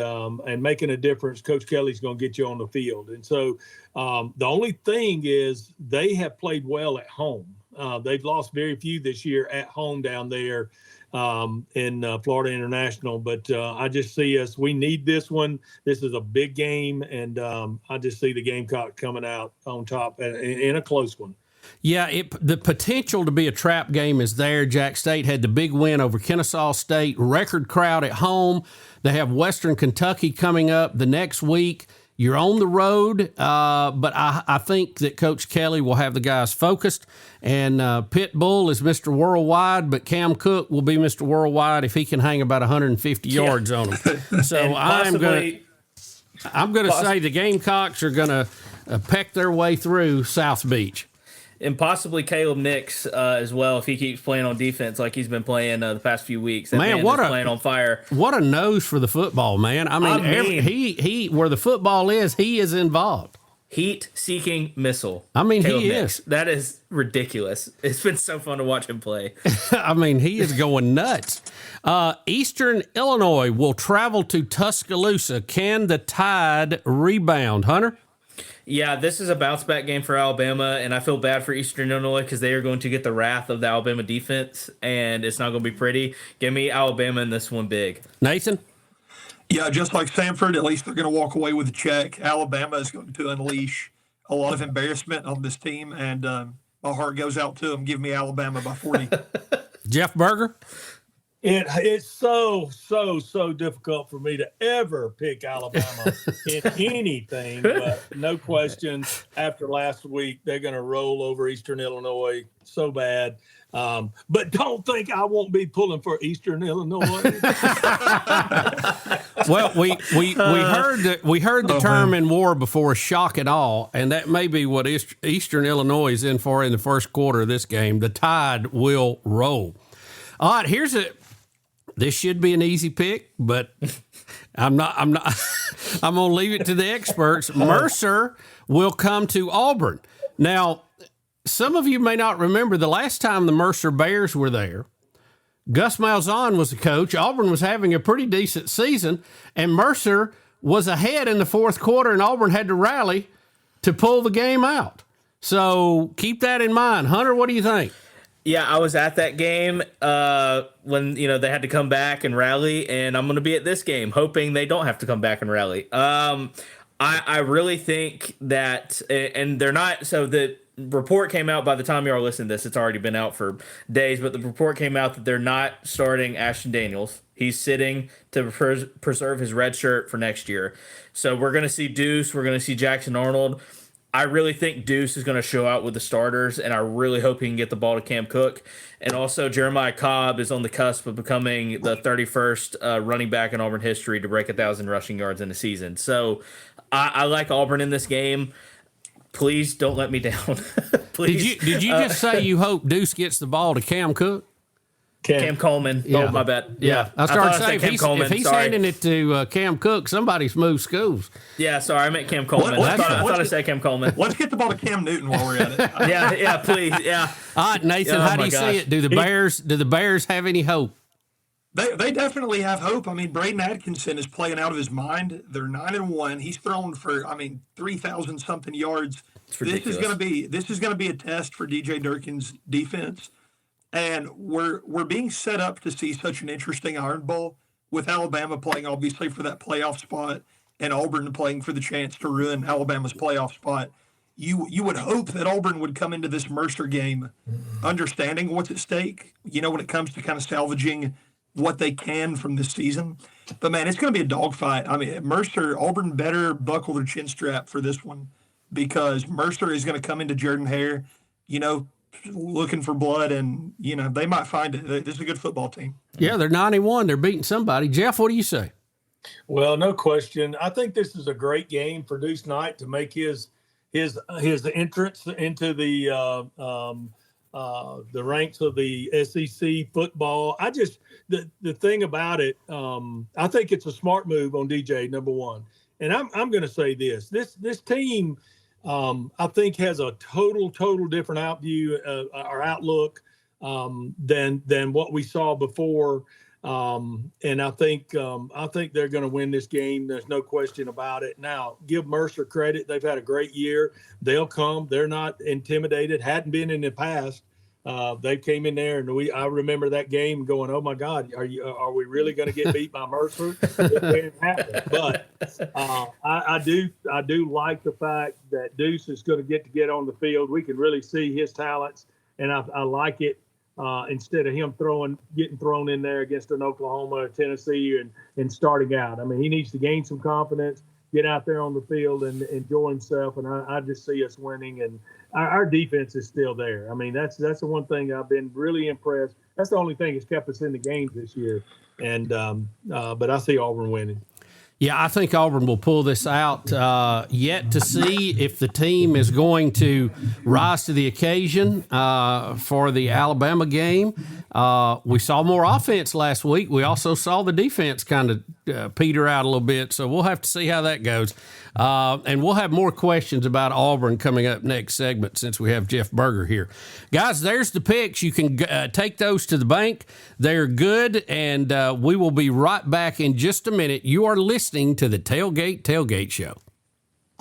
making a difference, Coach Kelly's going to get you on the field. And so the only thing is they have played well at home. They've lost very few this year at home down there in Florida International, but I just see we need this one. This is a big game, and I just see the Gamecock coming out on top in a close one. Yeah, the potential to be a trap game is there. Jack State had the big win over Kennesaw State, record crowd at home. They have Western Kentucky coming up the next week. You're on the road, but I think that Coach Kelly will have the guys focused. And Pitbull is Mr. Worldwide, but Cam Cook will be Mr. Worldwide if he can hang about 150 yards on him. So I'm going to say the Gamecocks are going to peck their way through South Beach. And possibly Caleb Nix as well if he keeps playing on defense like he's been playing the past few weeks. That man is playing on fire. What a nose for the football, man. I mean he where the football is, he is involved. Heat-seeking missile. I mean, Caleb he Nix. is. That is ridiculous. It's been so fun to watch him play. I mean, he is going nuts. Eastern Illinois will travel to Tuscaloosa. Can the Tide rebound, Hunter? Yeah, this is a bounce-back game for Alabama, and I feel bad for Eastern Illinois because they are going to get the wrath of the Alabama defense, and it's not going to be pretty. Give me Alabama in this one big. Nathan? Yeah, just like Samford, at least they're going to walk away with a check. Alabama is going to unleash a lot of embarrassment on this team, and my heart goes out to them. Give me Alabama by 40. Jeff Berger? It's so difficult for me to ever pick Alabama in anything, but no question, after last week, they're going to roll over Eastern Illinois so bad. But don't think I won't be pulling for Eastern Illinois. Well, we heard the term in war before, shock and awe, and that may be what Eastern Illinois is in for in the first quarter of this game. The Tide will roll. All right, this should be an easy pick, but I'm not. I'm going to leave it to the experts. Mercer will come to Auburn. Now, some of you may not remember the last time the Mercer Bears were there. Gus Malzahn was the coach. Auburn was having a pretty decent season, and Mercer was ahead in the fourth quarter, and Auburn had to rally to pull the game out. So keep that in mind. Hunter, what do you think? Yeah, I was at that game when they had to come back and rally, and I'm going to be at this game hoping they don't have to come back and rally. I really think that, and they're not. So the report came out by the time you are listening to this. It's already been out for days, but the report came out that they're not starting Ashton Daniels. He's sitting to preserve his red shirt for next year. So we're going to see Deuce. We're going to see Jackson Arnold. I really think Deuce is going to show out with the starters, and I really hope he can get the ball to Cam Cook. And also, Jeremiah Cobb is on the cusp of becoming the 31st running back in Auburn history to break 1,000 rushing yards in a season. So I like Auburn in this game. Please don't let me down. Please. Did you just say you hope Deuce gets the ball to Cam Cook? Cam Coleman. Yeah. Oh, my bad. Yeah. I started saying if he's handing it to Cam Cook, somebody's moved schools. Yeah, sorry, I meant Cam Coleman. I thought I said Cam Coleman. Let's get the ball to Cam Newton while we're at it. yeah, please. Yeah. All right, Nathan, how do you see it? Do the Bears have any hope? They definitely have hope. I mean, Braden Atkinson is playing out of his mind. They're 9-1. He's thrown for 3,000 something yards. This is going to be a test for DJ Durkin's defense. And we're being set up to see such an interesting Iron Bowl with Alabama playing obviously for that playoff spot and Auburn playing for the chance to ruin Alabama's playoff spot. You would hope that Auburn would come into this Mercer game understanding what's at stake, when it comes to kind of salvaging what they can from this season. But, man, it's going to be a dogfight. I mean, Auburn better buckle their chin strap for this one because Mercer is going to come into Jordan-Hare, looking for blood, and they might find it. This is a good football team. Yeah, they're 91. They're beating somebody. Jeff, what do you say? Well, no question. I think this is a great game for Deuce Knight to make his entrance into the ranks of the SEC football. The thing about it, I think it's a smart move on DJ, number one. And I'm going to say this team. I think has a total different outlook than what we saw before, and I think they're going to win this game. There's no question about it. Now, give Mercer credit; they've had a great year. They'll come. They're not intimidated. Hadn't been in the past. They came in there, and I remember that game going, "Oh my God, are we really going to get beat by Mercer?" It didn't happen. But I do like the fact that Deuce is going to get on the field. We can really see his talents, and I like it. Instead of him getting thrown in there against an Oklahoma or Tennessee and starting out. I mean, he needs to gain some confidence, get out there on the field and enjoy himself. And I just see us winning, and our defense is still there. I mean, that's the one thing I've been really impressed. That's the only thing that's kept us in the games this year. And but I see Auburn winning. Yeah, I think Auburn will pull this out. Yet to see if the team is going to rise to the occasion for the Alabama game. We saw more offense last week. We also saw the defense kind of peter out a little bit, so we'll have to see how that goes. And we'll have more questions about Auburn coming up next segment since we have Jeff Berger here. Guys, there's the picks. You can take those to the bank. They're good, and we will be right back in just a minute. You are listening to the Tailgate Tailgate Show.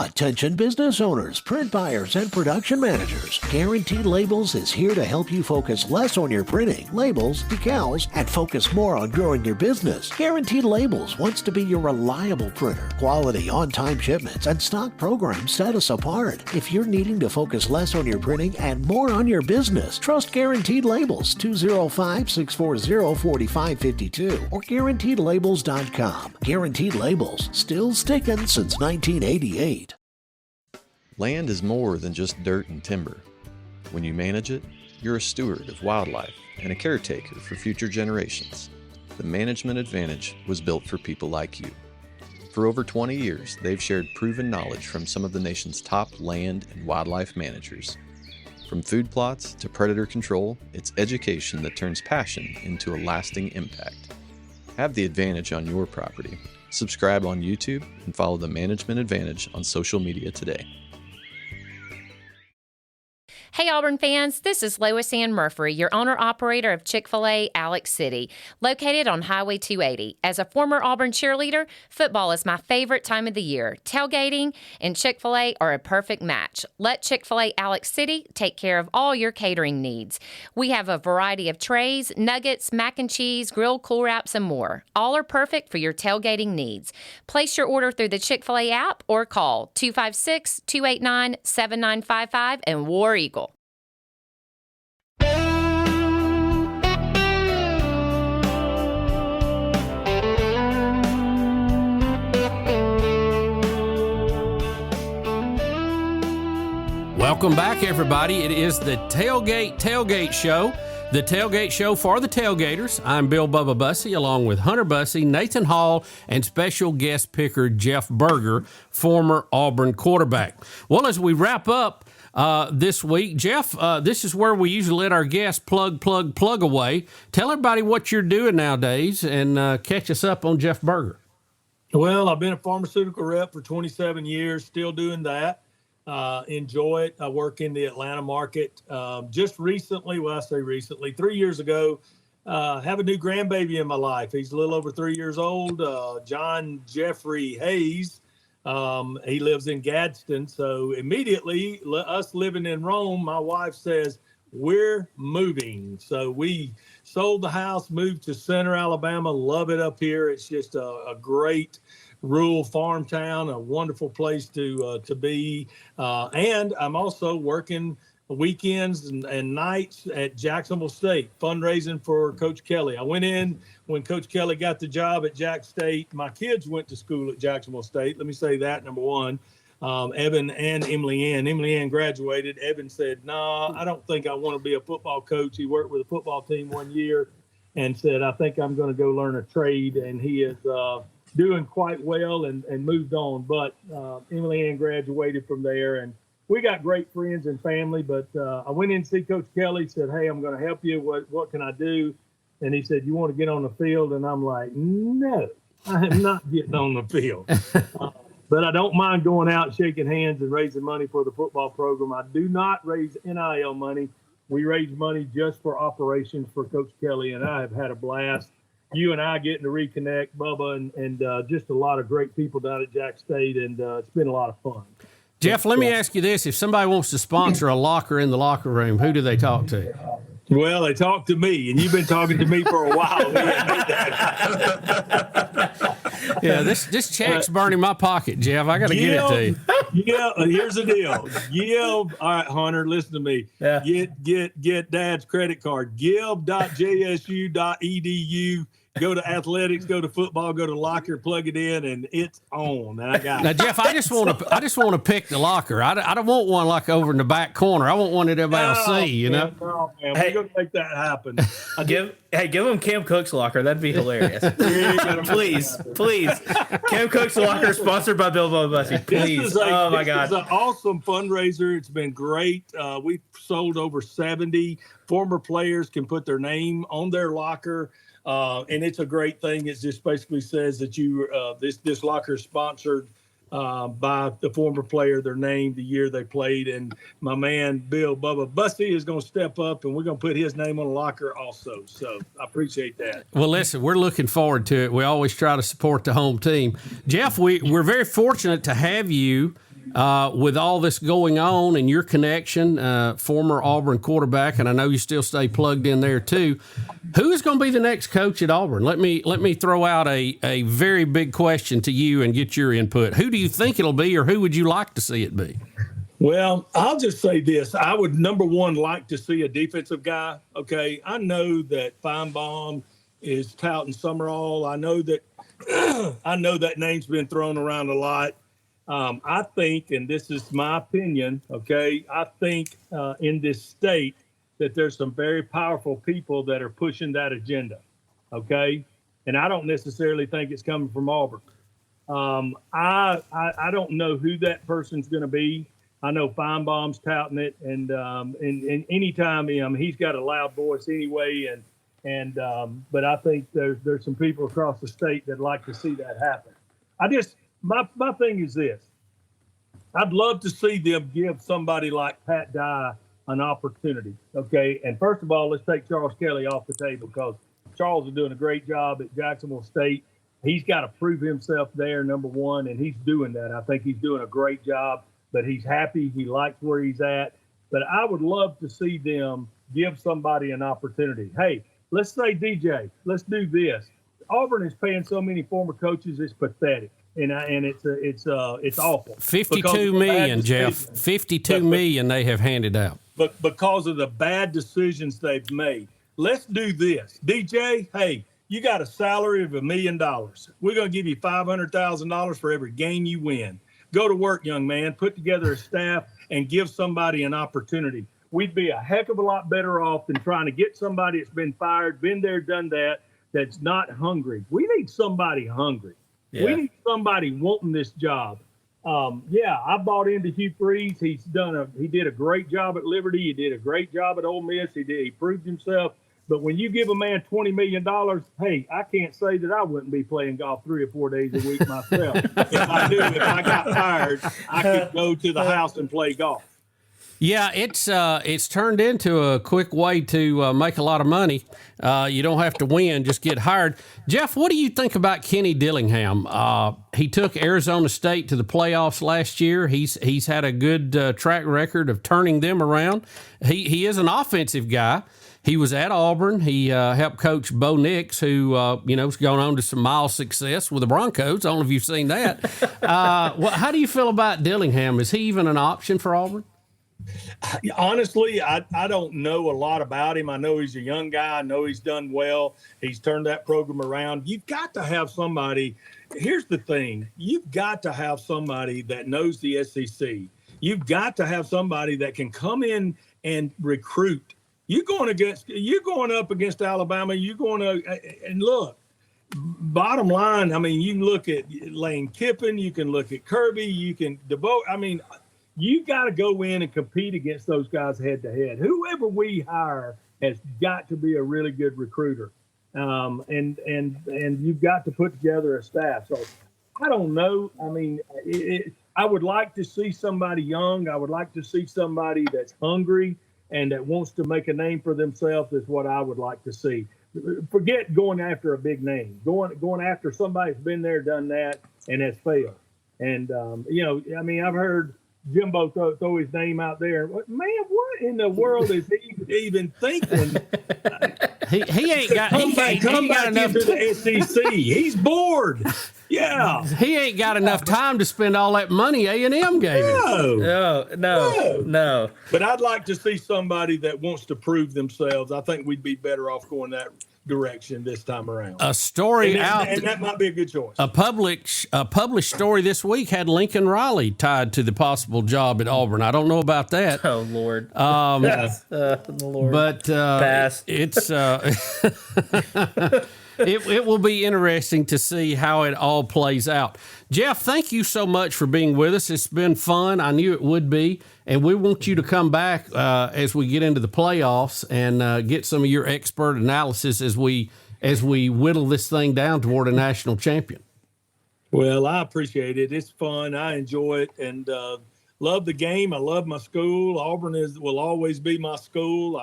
Attention business owners, print buyers, and production managers. Guaranteed Labels is here to help you focus less on your printing, labels, decals, and focus more on growing your business. Guaranteed Labels wants to be your reliable printer. Quality, on-time shipments, and stock programs set us apart. If you're needing to focus less on your printing and more on your business, trust Guaranteed Labels, 205-640-4552 or GuaranteedLabels.com. Guaranteed Labels, still sticking since 1988. Land is more than just dirt and timber. When you manage it, you're a steward of wildlife and a caretaker for future generations. The management advantage was built for people like you. For over 20 years, they've shared proven knowledge from some of the nation's top land and wildlife managers. From food plots to predator control, it's education that turns passion into a lasting impact. Have the advantage on your property. Subscribe on YouTube and follow the Management Advantage on social media today. Hey Auburn fans, this is Lois Ann Murphy, your owner-operator of Chick-fil-A Alex City, located on Highway 280. As a former Auburn cheerleader, football is my favorite time of the year. Tailgating and Chick-fil-A are a perfect match. Let Chick-fil-A Alex City take care of all your catering needs. We have a variety of trays, nuggets, mac and cheese, grilled cool wraps, and more. All are perfect for your tailgating needs. Place your order through the Chick-fil-A app or call 256-289-7955 and War Eagle. Welcome back, everybody. It is the Tailgate Tailgate Show, the tailgate show for the tailgaters. I'm Bill Bubba Bussey, along with Hunter Bussey, Nathan Hall, and special guest picker Jeff Berger, former Auburn quarterback. Well, as we wrap up this week, Jeff, this is where we usually let our guests plug away. Tell everybody what you're doing nowadays and catch us up on Jeff Berger. Well, I've been a pharmaceutical rep for 27 years, still doing that. Enjoy it. I work in the Atlanta market. Just recently, well, I say recently, 3 years ago, have a new grandbaby in my life. He's a little over 3 years old, John Jeffrey Hayes. He lives in Gadsden. So immediately, us living in Rome, my wife says, we're moving. So we sold the house, moved to Center, Alabama. Love it up here. It's just a great rural farm town, a wonderful place to be. And I'm also working weekends and nights at Jacksonville State, fundraising for Coach Kelly. I went in when Coach Kelly got the job at Jack State. My kids went to school at Jacksonville State. Let me say that, number one. Evan and Emily Ann. Emily Ann graduated. Evan said, "No, I don't think I want to be a football coach." He worked with a football team 1 year and said, "I think I'm going to go learn a trade." And he is doing quite well and moved on. But Emily Ann graduated from there, and we got great friends and family. But I went in to see Coach Kelly, said, "Hey, I'm going to help you. What can I do?" And he said, "You want to get on the field?" And I'm like, "No, I am not getting on the field." But I don't mind going out, shaking hands, and raising money for the football program. I do not raise NIL money. We raise money just for operations for Coach Kelly, and I have had a blast. You and I getting to reconnect, Bubba, and just a lot of great people down at Jack State, and it's been a lot of fun. Jeff, let me ask you this. If somebody wants to sponsor a locker in the locker room, who do they talk to? Well, they talk to me, and you've been talking to me for a while. Yeah, this check's burning my pocket, Jeff. I got to get it to you. Yeah, here's the deal. Give, all right, Hunter, listen to me. Yeah. Get Dad's credit card. Give.jsu.edu. Go to athletics, go to football, go to locker, plug it in, and it's on. And I got now, Jeff. I just want to pick the locker. I don't want one like over in the back corner. I want one that everybody will see. You know. No, man, we're gonna make that happen. Give him Cam Cook's locker. That'd be hilarious. please. Cam Cook's locker, sponsored by Bill Bussey. Please. Oh my God. It's an awesome fundraiser. It's been great. We've sold over 70. Former players can put their name on their locker. And it's a great thing. It just basically says that this locker is sponsored by the former player, their name, the year they played. And my man, Bill Bubba Bussey, is going to step up, and we're going to put his name on the locker also. So I appreciate that. Well, listen, we're looking forward to it. We always try to support the home team. Jeff, we're very fortunate to have you with all this going on and your connection, former Auburn quarterback, and I know you still stay plugged in there too. Who is going to be the next coach at Auburn? Let me throw out a very big question to you and get your input. Who do you think it'll be, or who would you like to see it be? Well, I'll just say this. I would, number one, like to see a defensive guy. Okay, I know that Feinbaum is touting Summerall. I know that name's been thrown around a lot. I think, and this is my opinion, okay, I think in this state that there's some very powerful people that are pushing that agenda, okay? And I don't necessarily think it's coming from Auburn. I don't know who that person's going to be. I know Feinbaum's touting it, and anytime he's got a loud voice anyway, but I think there's some people across the state that like to see that happen. My thing is this: I'd love to see them give somebody like Pat Dye an opportunity. Okay, and first of all, let's take Charles Kelly off the table because Charles is doing a great job at Jacksonville State. He's got to prove himself there, number one, and he's doing that. I think he's doing a great job, but he's happy. He likes where he's at. But I would love to see them give somebody an opportunity. Hey, let's say, DJ, let's do this. Auburn is paying so many former coaches, it's pathetic. And it's awful. 52 million, Jeff. 52 million they have handed out. But because of the bad decisions they've made. Let's do this. DJ, hey, you got a salary of $1 million. We're going to give you $500,000 for every game you win. Go to work, young man. Put together a staff and give somebody an opportunity. We'd be a heck of a lot better off than trying to get somebody that's been fired, been there, done that, that's not hungry. We need somebody hungry. Yeah. We need somebody wanting this job. I bought into Hugh Freeze. He did a great job at Liberty. He did a great job at Ole Miss. He proved himself. But when you give a man $20 million, hey, I can't say that I wouldn't be playing golf 3 or 4 days a week myself. If I got fired, I could go to the house and play golf. Yeah, it's turned into a quick way to make a lot of money. You don't have to win, just get hired. Jeff, what do you think about Kenny Dillingham? He took Arizona State to the playoffs last year. He's had a good track record of turning them around. He is an offensive guy. He was at Auburn. He helped coach Bo Nix, who has gone on to some mild success with the Broncos. I don't know if you've seen that. How do you feel about Dillingham? Is he even an option for Auburn? Honestly, I don't know a lot about him. I know he's a young guy. I know he's done well. He's turned that program around. You've got to have somebody. Here's the thing. You've got to have somebody that knows the SEC. You've got to have somebody that can come in and recruit. You're going up against Alabama. And look, bottom line, you can look at Lane Kiffin. You can look at Kirby. You can devote. You got to go in and compete against those guys head to head. Whoever we hire has got to be a really good recruiter, and you've got to put together a staff. So I don't know. I would like to see somebody young. I would like to see somebody that's hungry and that wants to make a name for themselves. Is what I would like to see. Forget going after a big name. Going after somebody who's been there, done that, and has failed. And I've heard Jimbo throw his name out there. Man, what in the world is he even thinking? he ain't got enough to the SEC. He's bored. Yeah, he ain't got enough time to spend all that money A&M gave him. No. But I'd like to see somebody that wants to prove themselves. I think we'd be better off going that direction this time around. A story and that might be a good choice. A published story this week had Lincoln Riley tied to the possible job at Auburn. I don't know about that. Oh Lord. Lord. But pass. It's it will be interesting to see how it all plays out. Jeff, thank you so much for being with us. It's been fun. I knew it would be. And we want you to come back as we get into the playoffs and get some of your expert analysis as we whittle this thing down toward a national champion. Well, I appreciate it. It's fun. I enjoy it and love the game. I love my school. Auburn will always be my school.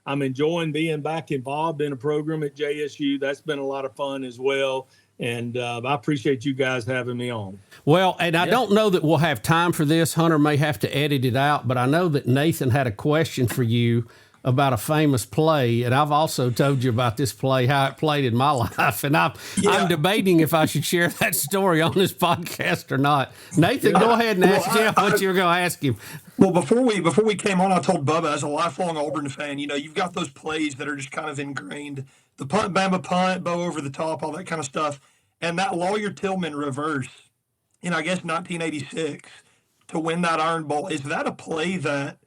I'm enjoying being back involved in a program at JSU. That's been a lot of fun as well. And I appreciate you guys having me on. Well, and I don't know that we'll have time for this. Hunter may have to edit it out, but I know that Nathan had a question for you about a famous play, and I've also told you about this play, how it played in my life, and I'm debating if I should share that story on this podcast or not. Nathan, go ahead and ask Jeff what you were going to ask him. Well, before we came on, I told Bubba, as a lifelong Auburn fan, you've got those plays that are just kind of ingrained. The punt, Bama punt, Bo over the top, all that kind of stuff. And that Lawyer-Tillman reverse in, I guess, 1986 to win that Iron Bowl, is that a play that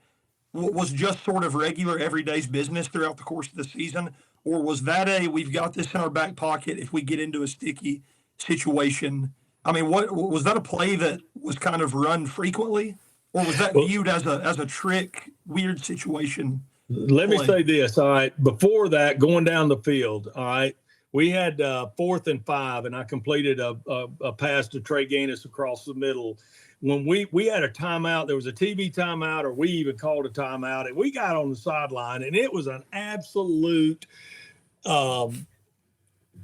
was just sort of regular everyday's business throughout the course of the season? Or was that we've got this in our back pocket if we get into a sticky situation? What was that a play that was kind of run frequently? or was that viewed as a trick, weird situation? Let me say this. All right. Before that, going down the field, all right, we had 4th and 5, and I completed a pass to Trey Gaines across the middle. When we had a timeout, there was a TV timeout, or we even called a timeout, and we got on the sideline, and it was an absolute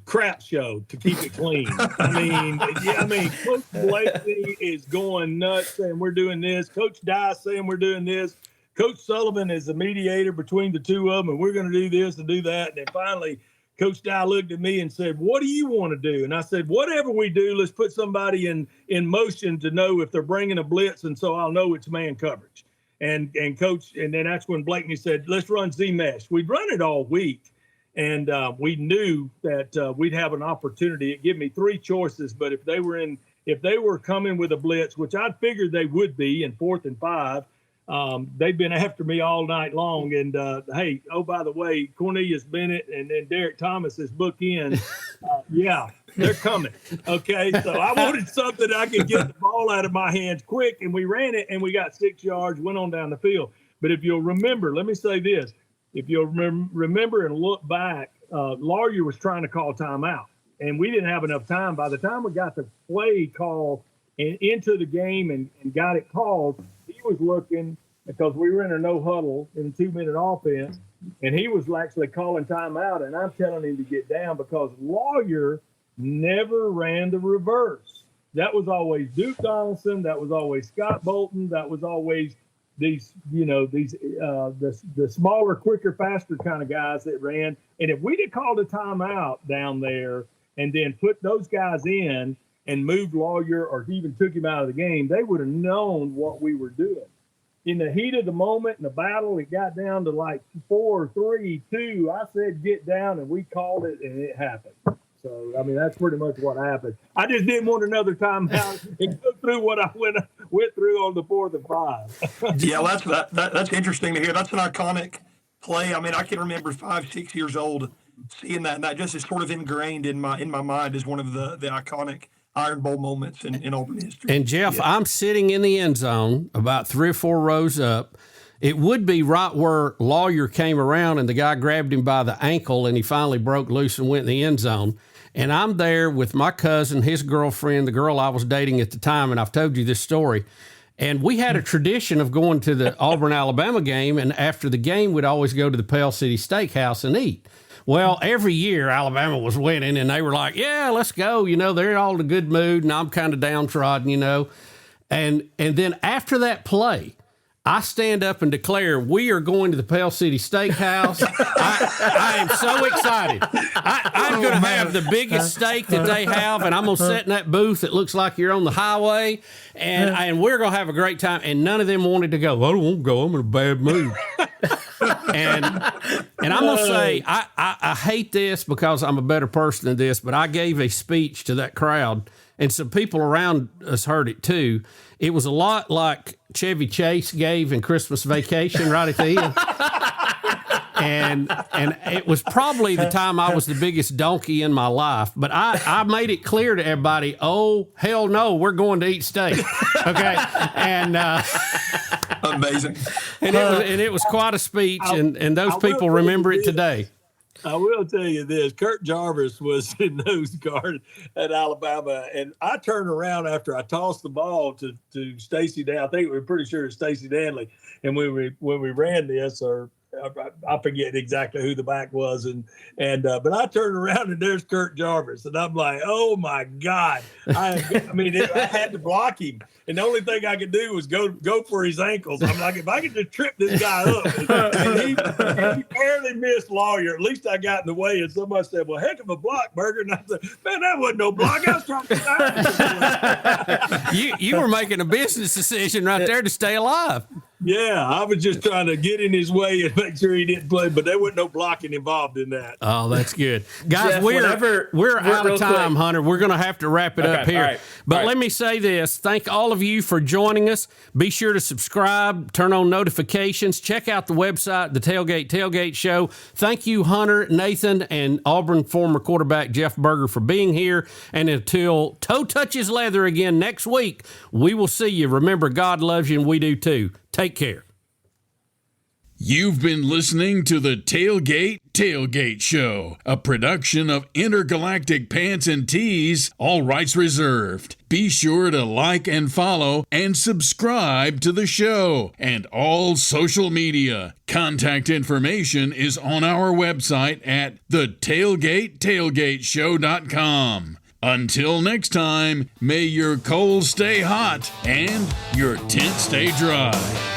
crap show, to keep it clean. I mean, Coach Blakely is going nuts saying we're doing this. Coach Dye saying we're doing this. Coach Sullivan is the mediator between the two of them, and we're going to do this and do that. And then finally, Coach Dye looked at me and said, "What do you want to do?" And I said, "Whatever we do, let's put somebody in motion to know if they're bringing a blitz, and so I'll know it's man coverage." And Coach, and then that's when Blakeney said, "Let's run Z-mesh." We'd run it all week, and we knew that we'd have an opportunity. It gave me 3 choices, but if they were coming with a blitz, which I figured they would be in 4th and 5. They've been after me all night long. And, hey, oh, by the way, Cornelius Bennett and then Derek Thomas is bookend. Yeah, they're coming. Okay, so I wanted something I could get the ball out of my hands quick, and we ran it, and we got 6 yards, went on down the field. But if you'll remember, let me say this. If you'll remember and look back, Lawyer was trying to call timeout, and we didn't have enough time. By the time we got the play call and into the game and got it called, he was looking, because we were in a no huddle in a 2-minute offense, and he was actually calling timeout, and I'm telling him to get down because Lawyer never ran the reverse. That was always Duke Donaldson. That was always Scott Bolton. That was always these, the smaller, quicker, faster kind of guys that ran. And if we'd have called a timeout down there and then put those guys in and moved Lawyer or even took him out of the game, they would have known what we were doing. In the heat of the moment in the battle, it got down to like 4, 3, 2. I said, get down, and we called it, and it happened. So, I mean, that's pretty much what happened. I just didn't want another timeout and go through what I went through on the 4th and 5. Yeah, that's interesting to hear. That's an iconic play. I mean, I can remember 5, 6 years old seeing that, and that just is sort of ingrained in my mind as one of the iconic Iron Bowl moments in Auburn history. And Jeff, yeah. I'm sitting in the end zone about 3 or 4 rows up. It would be right where Lawyer came around and the guy grabbed him by the ankle and he finally broke loose and went in the end zone. And I'm there with my cousin, his girlfriend, the girl I was dating at the time, and I've told you this story. And we had a tradition of going to the Auburn, Alabama game, and after the game, we'd always go to the Pale City Steakhouse and eat. Well, every year Alabama was winning, and they were like, yeah, let's go. They're all in a good mood, and I'm kind of downtrodden, And then after that play, I stand up and declare, we are going to the Pale City Steakhouse. I am so excited. I'm going to have the biggest steak that they have, and I'm going to sit in that booth that looks like you're on the highway, and we're going to have a great time. And none of them wanted to go. I don't want to go. I'm in a bad mood. And I'm going to say, I hate this because I'm a better person than this, but I gave a speech to that crowd, and some people around us heard it too. It was a lot like Chevy Chase gave in Christmas Vacation right at the end. And it was probably the time I was the biggest donkey in my life. But I made it clear to everybody, oh, hell no, we're going to eat steak. Okay. And amazing. And it was quite a speech, and those people remember it today. I will tell you this. Kurt Jarvis was in nose guard at Alabama, and I turned around after I tossed the ball to Stacey Dan. I think we were pretty sure it was Stacey Danley. And when we ran this, or I forget exactly who the back was, but I turned around and there's Kurt Jarvis, and I'm like, oh my God! I had to block him, and the only thing I could do was go for his ankles. I'm like, if I could just trip this guy up, and he barely missed Lawyer. At least I got in the way, and somebody said, "Well, heck of a block, Burger." And I said, "Man, that wasn't no block. I was trying to." You were making a business decision right there to stay alive. Yeah, I was just trying to get in his way and make sure he didn't play, but there wasn't no blocking involved in that. Oh, that's good. Guys, Jeff, we're out of time, quick. Hunter. We're going to have to wrap it up here. All right, but let me say this. Thank all of you for joining us. Be sure to subscribe, turn on notifications, check out the website, the Tailgate Tailgate Show. Thank you, Hunter, Nathan, and Auburn former quarterback Jeff Berger for being here. And until toe touches leather again next week, we will see you. Remember, God loves you and we do too. Take care. You've been listening to the Tailgate Tailgate Show, a production of Intergalactic Pants and Tees, all rights reserved. Be sure to like and follow and subscribe to the show and all social media. Contact information is on our website at thetailgatetailgateshow.com. Until next time, may your coals stay hot and your tent stay dry.